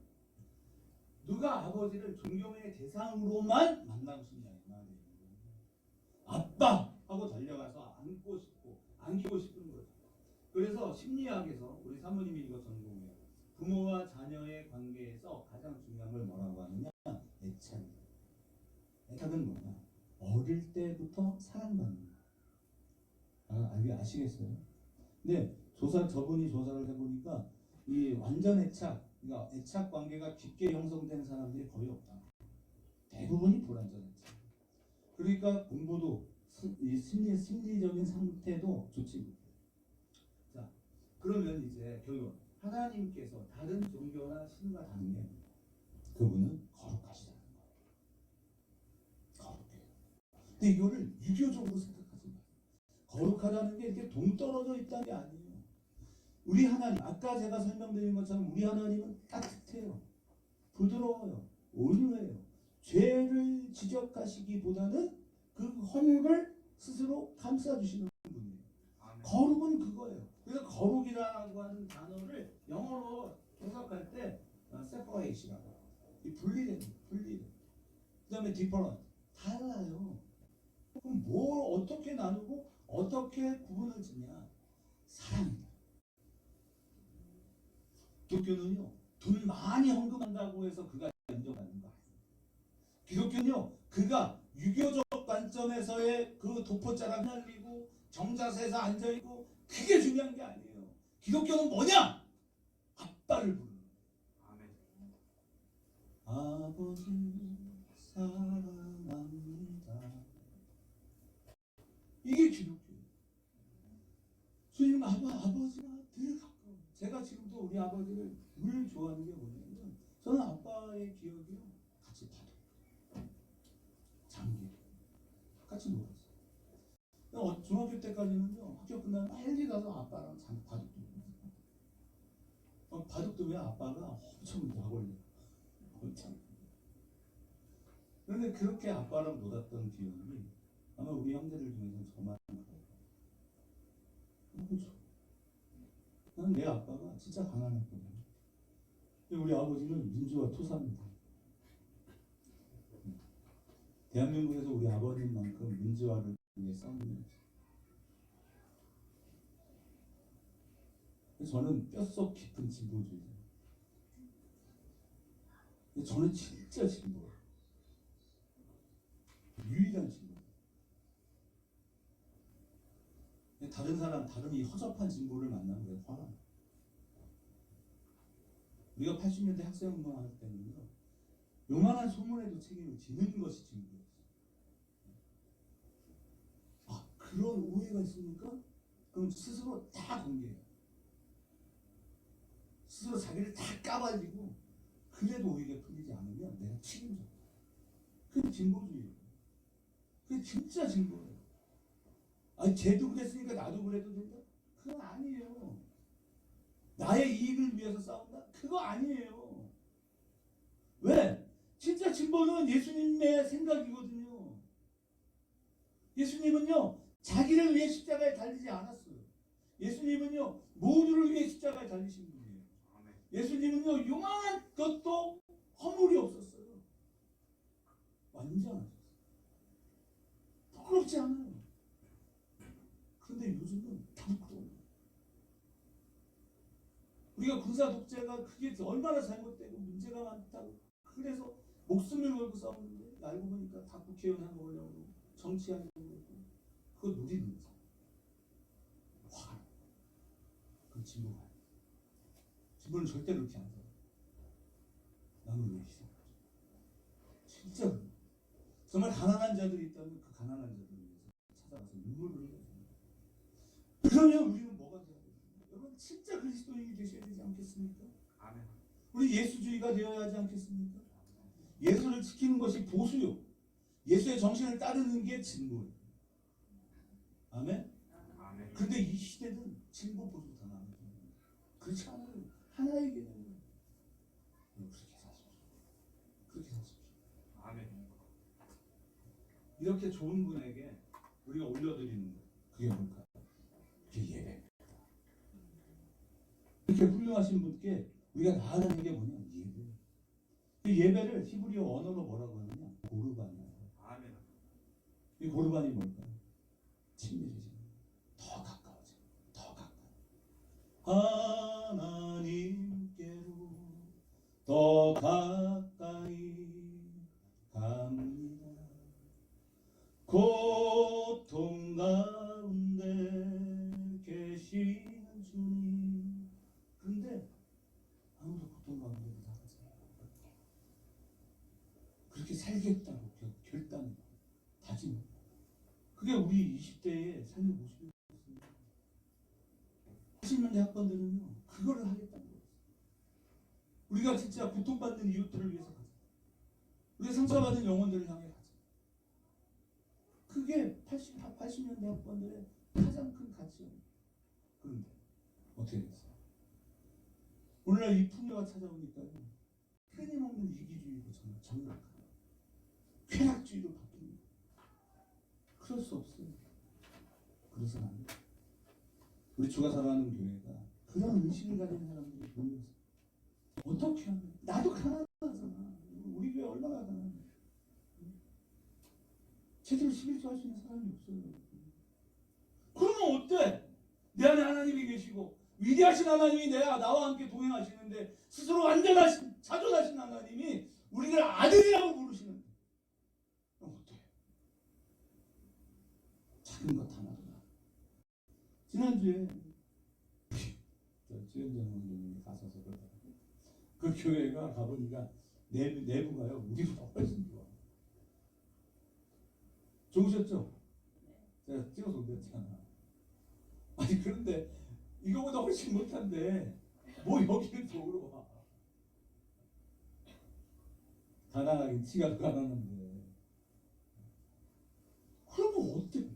누가 아버지를 존경의 대상으로만 만나고 싶냐 이 말이에요. 아빠! 하고 달려가서 안고 싶고 안기고 싶은 거죠. 그래서 심리학에서 우리 사모님이 이거 전공해요. 부모와 자녀의 관계에서 가장 중요한 걸 뭐라고 하느냐? 애착이에요. 애착은 뭐냐? 어릴 때부터 사랑받는 거. 아시겠어요? 근데 저분이 조사를 해보니까 이 완전 애착, 그러니까 애착 관계가 깊게 형성된 사람들이 거의 없다. 대부분이 불완전 애착. 그러니까 공부도 이 심리적인 상태도 좋지 못해요. 자, 그러면 이제 결론. 하나님께서 다른 종교나 신과 다른 게 그분은 거룩하시다는 거예요. 거룩해요. 근데 이거를 유교적으로 생각하지 마세요. 거룩하다는 게 이렇게 동떨어져 있다는 게 아니에요. 우리 하나님, 아까 제가 설명드린 것처럼 우리 하나님은 따뜻해요. 부드러워요. 온유해요. 죄를 지적하시기보다는 그 허물을 스스로 감싸주시는 분이에요. 아멘. 거룩은 그거예요. 그래서 거룩이라고 하는 단어를 영어로 해석할 때 separate이라고 분리되는. 그 다음에 different 달라요. 그럼 뭘 어떻게 나누고 어떻게 구분을 짓냐? 사랑이다. 기독교는요 돈 많이 헌금한다고 해서 그가 인정받는 거 아니에요. 기독교는요 그가 유교적 관점에서의 그 도포자락 휘날리고 정자세에서 앉아있고 그게 중요한 게 아니에요. 기독교는 뭐냐? 아빠를 부르는 거예요. 아버지 사랑합니다. 이게 기독교예요. 주님 아버지가 늘 가까워. 제가 지금도 우리 아버지를 늘 좋아하는 게 뭐냐면 저는 아빠의 기억이요. 같이 바둑, 장기 같이 놀았어요. 중학교 때까지는요. 학교 끝나면 빨리 가서 아빠랑 바둑 두고 바둑 두면 아빠가 엄청 약 올려. 엄청. 그런데 그렇게 아빠랑 놀았던 기억이 아마 우리 형제들 중에서 저만 그래요. 너무 좋아. 나는 내 아빠가 진짜 가난했거든. 우리 아버지는 민주화 투사입니다. 대한민국에서 우리 아버님만큼 민주화를 위해 싸우는. 저는 뼛속 깊은 진보주의자예요. 저는 진짜 진보예요. 유일한 진보. 다른 사람, 다른 이 허접한 진보를 만나면 왜 화나? 우리가 80년대 학생운동 할 때는요, 요만한 소문에도 책임을 지는 것이 진보였어요. 아, 그런 오해가 있습니까? 그럼 스스로 다 공개해요. 스스로 자기를 다 까발리고, 그래도 오히려 풀리지 않으면 내가 책임져. 그게 진보주의예요. 그게 진짜 진보예요. 아니, 쟤도 그랬으니까 나도 그래도 된다? 그건 아니에요. 나의 이익을 위해서 싸운다? 그거 아니에요. 왜? 진짜 진보는 예수님의 생각이거든요. 예수님은요, 자기를 위해 십자가에 달리지 않았어요. 예수님은요, 모두를 위해 십자가에 달리신 분이에요. 예수님은요, 요만한 것도 허물이 없었어요. 완전하셨어요. 부끄럽지 않아요. 그런데 요즘은 다 부끄러워요. 우리가 군사 독재가 그게 얼마나 잘못되고 문제가 많다고 그래서 목숨을 걸고 싸우는데 알고 보니까 다 국회의원 한 거려고 그러고 정치하려고 그러고 그거 누리는 거죠. 화가 나요. 그건 진보가 아니에요. 진보는 절대 그렇게 안 살아요. 남을 위해 희생하죠. 진짜 그래요. 정말 가난한 자들이 있다면 그 가난한 자들을 위해서 찾아가서 눈물을 흘려요. 그러면 우리는 뭐가 돼야 돼요? 여러분 진짜 그리스도인이 되셔야 되지 않겠습니까? 아멘. 우리 예수주의가 되어야 하지 않겠습니까? 예수를 지키는 것이 보수요. 예수의 정신을 따르는 게 진보예요. 아멘? 아멘. 그런데 이 시대는 진보 보수 다 나눠요. 그렇지 않아요. 하나의 개념이에요. 그렇게 사십시오. 그렇게 사십시오. 아멘. 이렇게 좋은 분에게 우리가 올려드리는 것, 그게 뭘까요? 그게 예배입니다. 이렇게 훌륭하신 분께 우리가 나아가는 게 뭐냐? 예배. 그 예배를 히브리어 언어로 뭐라고 하느냐? 고르반이에요. 아멘. 이 고르반이 뭘까요? 친밀해지는, 더 가까워져, 더 가까이. 하나님께로 더 가까이 갑니다. 고통 가운데 계시는 주님. 그런데 아무도 고통 가운데 나가지 않아요. 그렇게 살겠다고 결단, 다짐. 그게 우리 20대의 삶의 모습이었습니다. 80년대 학번들은요, 그거를 하겠다는 거예요. 우리가 진짜 고통받는 이웃들을 위해서 가자. 우리가 상처받은 영혼들을 향해 가자. 그게 80년대 학번들의 가장 큰 가치입니다. 그런데 어떻게 됐어요? 오늘날 이 풍요가 찾아오니까요, 끊임없는 이기주의로 정락하고 쾌락주의로 바뀝니다. 그럴 수 없어요. 그래서는 안 돼요. 우리 주가 살아가는 교회가 그런 의식을 가진 사람들이 모여서 어떻게 하면, 나도 가난하잖아. 우리 교회 얼마나 가난해. 제대로 11조 할 수 있는 사람이 없어요. 그러면 어때? 내 안에 하나님이 계시고 위대하신 하나님이 나와 함께 동행하시는데 스스로 완전하신, 자존하신 하나님이 우리를 아들이라고 부르시는데 그럼 어때? 작은 것 하나도 나. 지난주에 주연정 원장님이 가셔서 그 교회가 가보니까 내부가요 우리보다 훨씬 좋아. 좋으셨죠? 제가 찍어서 올렸잖아. 아니 그런데 이거보다 훨씬 못한데 뭐 여기는 쪽으로 와. 가난하긴 지가 가난한데. 그러면 어때?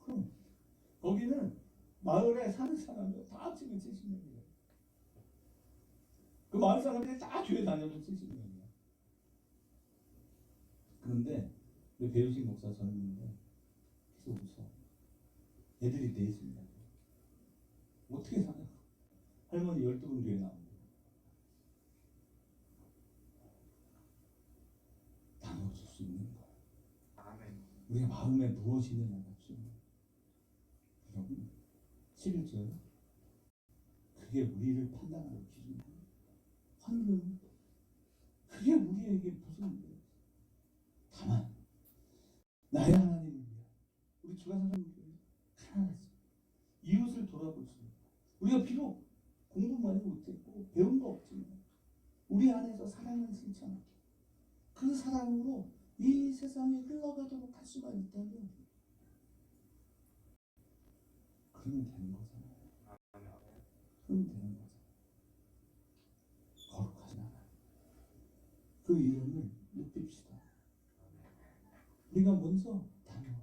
그럼 거기는 마을에 사는 사람들 다 합치면 70명이에요. 그 마을 사람들이 다 교회 다녀도 70명이야. 그런데 내 배우식 목사 젊은데 계속 웃어. 애들이 돼 있습니다. 어떻게 사냐? 할머니 12분 교회 나오고 나눠줄 수 있는 거야. 아멘. 우리가 마음에 무엇이 있느냐가 중요해. 여러분 11절 그게 우리를 판단하는 기준이야. 환경 그게 우리에게 무슨 거예요? 다만 나의 하나님을 위해 우리 주간성경 교회 가난하지 이웃을 돌아볼 수 있는 우리가 비록 공부 많이 못했고 배운 거 없지만 우리 안에서 사랑을 실천하고 그 사랑으로 이 세상에 흘러가도록 할 수만 있다면 그러면 되는 거잖아요. 그러면 되는 거잖아요. 거룩하신 하나님 그 이름을 높입시다. 우리가 먼저 나눠줘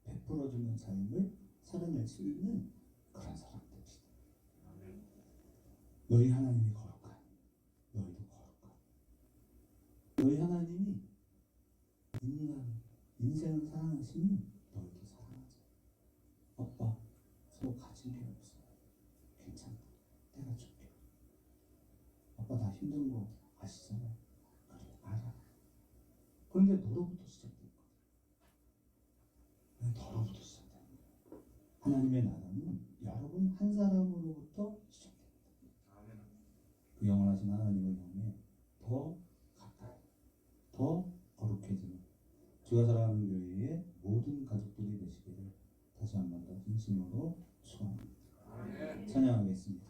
베풀어주는 삶을 살아낼 수 있는 그런 사람 됩시다. 너희 하나님이 거룩한 너희도 거룩한 너희 하나님이 인생을 사랑하시니 너희도 사랑하자. 아빠 서로 가진 게 없어. 괜찮다. 내가 줄게. 아빠 나 힘든 거 아시잖아. 그래 알아. 그런데 너로부터 시작될 거야. 너로부터 시작될 거야. 하나님의 나라는 여러분 한 사람으로부터 시작됩니다. 그 영원하신 하나님을 향해 더 가까이 더 거룩해지는 주가 사랑하는 교회의 모든 가족들이 되시기를 다시 한 번 더 진심으로 축원합니다. 찬양하겠습니다.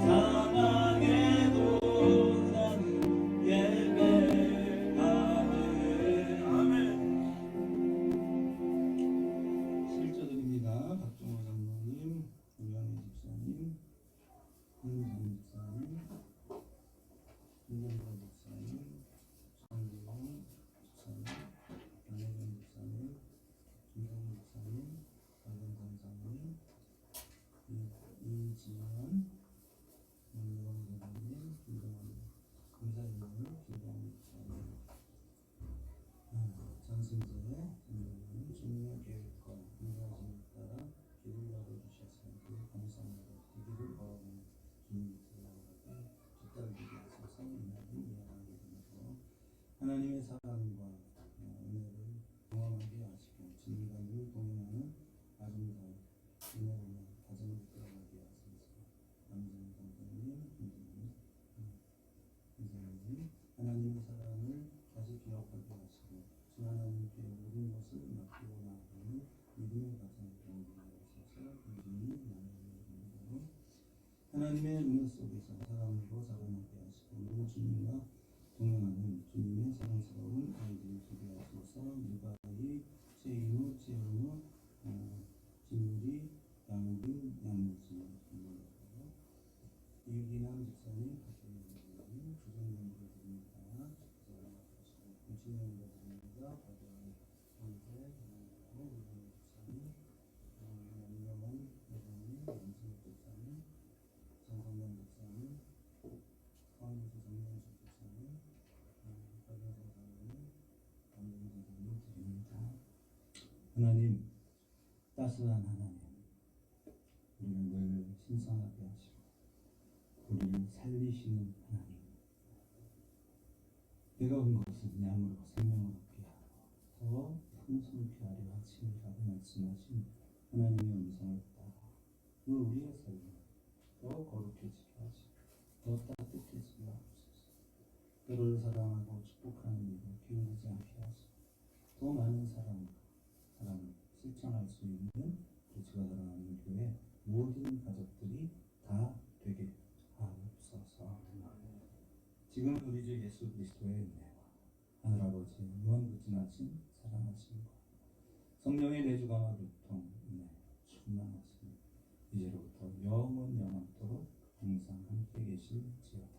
사랑에도 나는 예배하네. 아멘. 실조드립니다. 박종호 장로님, 우영희 집사님, 김성 집사님, 김정관 집사님, 장기영 집사님, 안혜경 집사님, 김성 집사님, 박영선 장로님, 이지연, 윤영 장로님, 김정환 감사님을 김정환 집사님, 장승재 장로님, 중요 계획과 인사심에 따라 길을 열어주셨으니 감사합니다. 그 길을 걸어가는 주님께서 붙들리게 하셔서 이날을 이해하게 되고 하나님의 사랑과 은혜를 경험하게 하시고 주님과 늘 동행하는 아름다운 은혜로운 가정을 들어가게 하소서. 남정 선생님, 선생님, 하나님의 사랑을 다시 기억하게 하시고 주 하나님께 모든 것을 맡기고 나아가는 믿음의 가정을 되게 하소서. 유진이 나누는 정도로 하나님의 은혜 속에서 사람으로 자라나게 하시고 늘 주님과 동행하는 주님의 사랑스러운 아이들을 되게 하소서. 유가이, 최인우, 최은우, 진우리, 양우빈, 양우진, 이기남 집사님, 박혜민 집사님, 주정님 부르드립니다. 김치님 부르드립니다. 박혜민 형제, 우리 집사님, 양명원 회장님, 양승욱 집사님, 정성명 집사님, 서한수 정명수 집사님, 박영선 장로님, 남정 선생님 드립니다. 하나님, 따스한 하나님, 우리를 늘 신성하게 하시고 우리를 살리시는 하나님, 내가 온 것은 양으로 생명을 얻게 하고 더 풍성케 하려 하심이라고 말씀하신 하나님의 음성을 따라 늘 우리의 삶을 더 거룩해지게 하시고 더 따뜻해지게 하옵소서. 때를 사랑하고 축복하는 일을 기울이지 않게 하시고 더 많은 사랑을 실천할 수 있는 우리가 사랑하는 교회 모든 가족들이 다 되게 하옵소서. 지금 우리 주 예수 그리스도의 은혜와 하늘아버지의 무한무진하신 사랑하심과 성령의 내주감화 교통 은혜 충만하심 이제로부터 영원토록 항상 함께 계실지어다.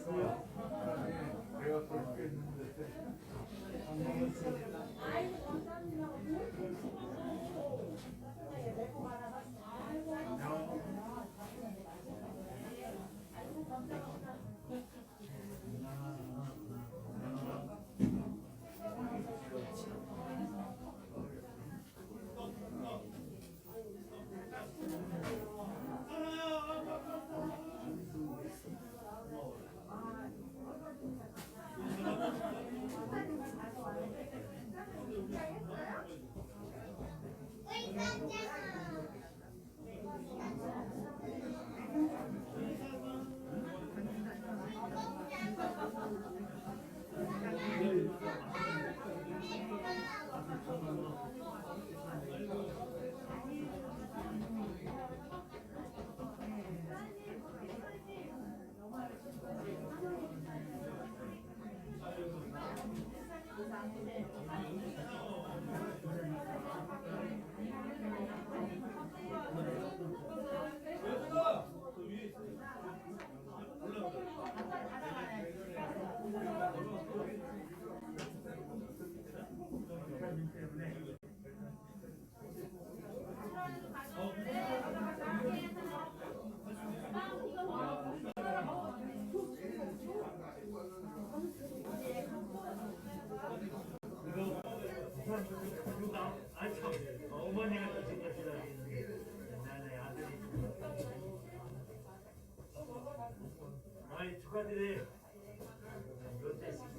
내가 그렇게 했는데 어머니가 주신 나의 아들이 아이 축하드려요. 롯데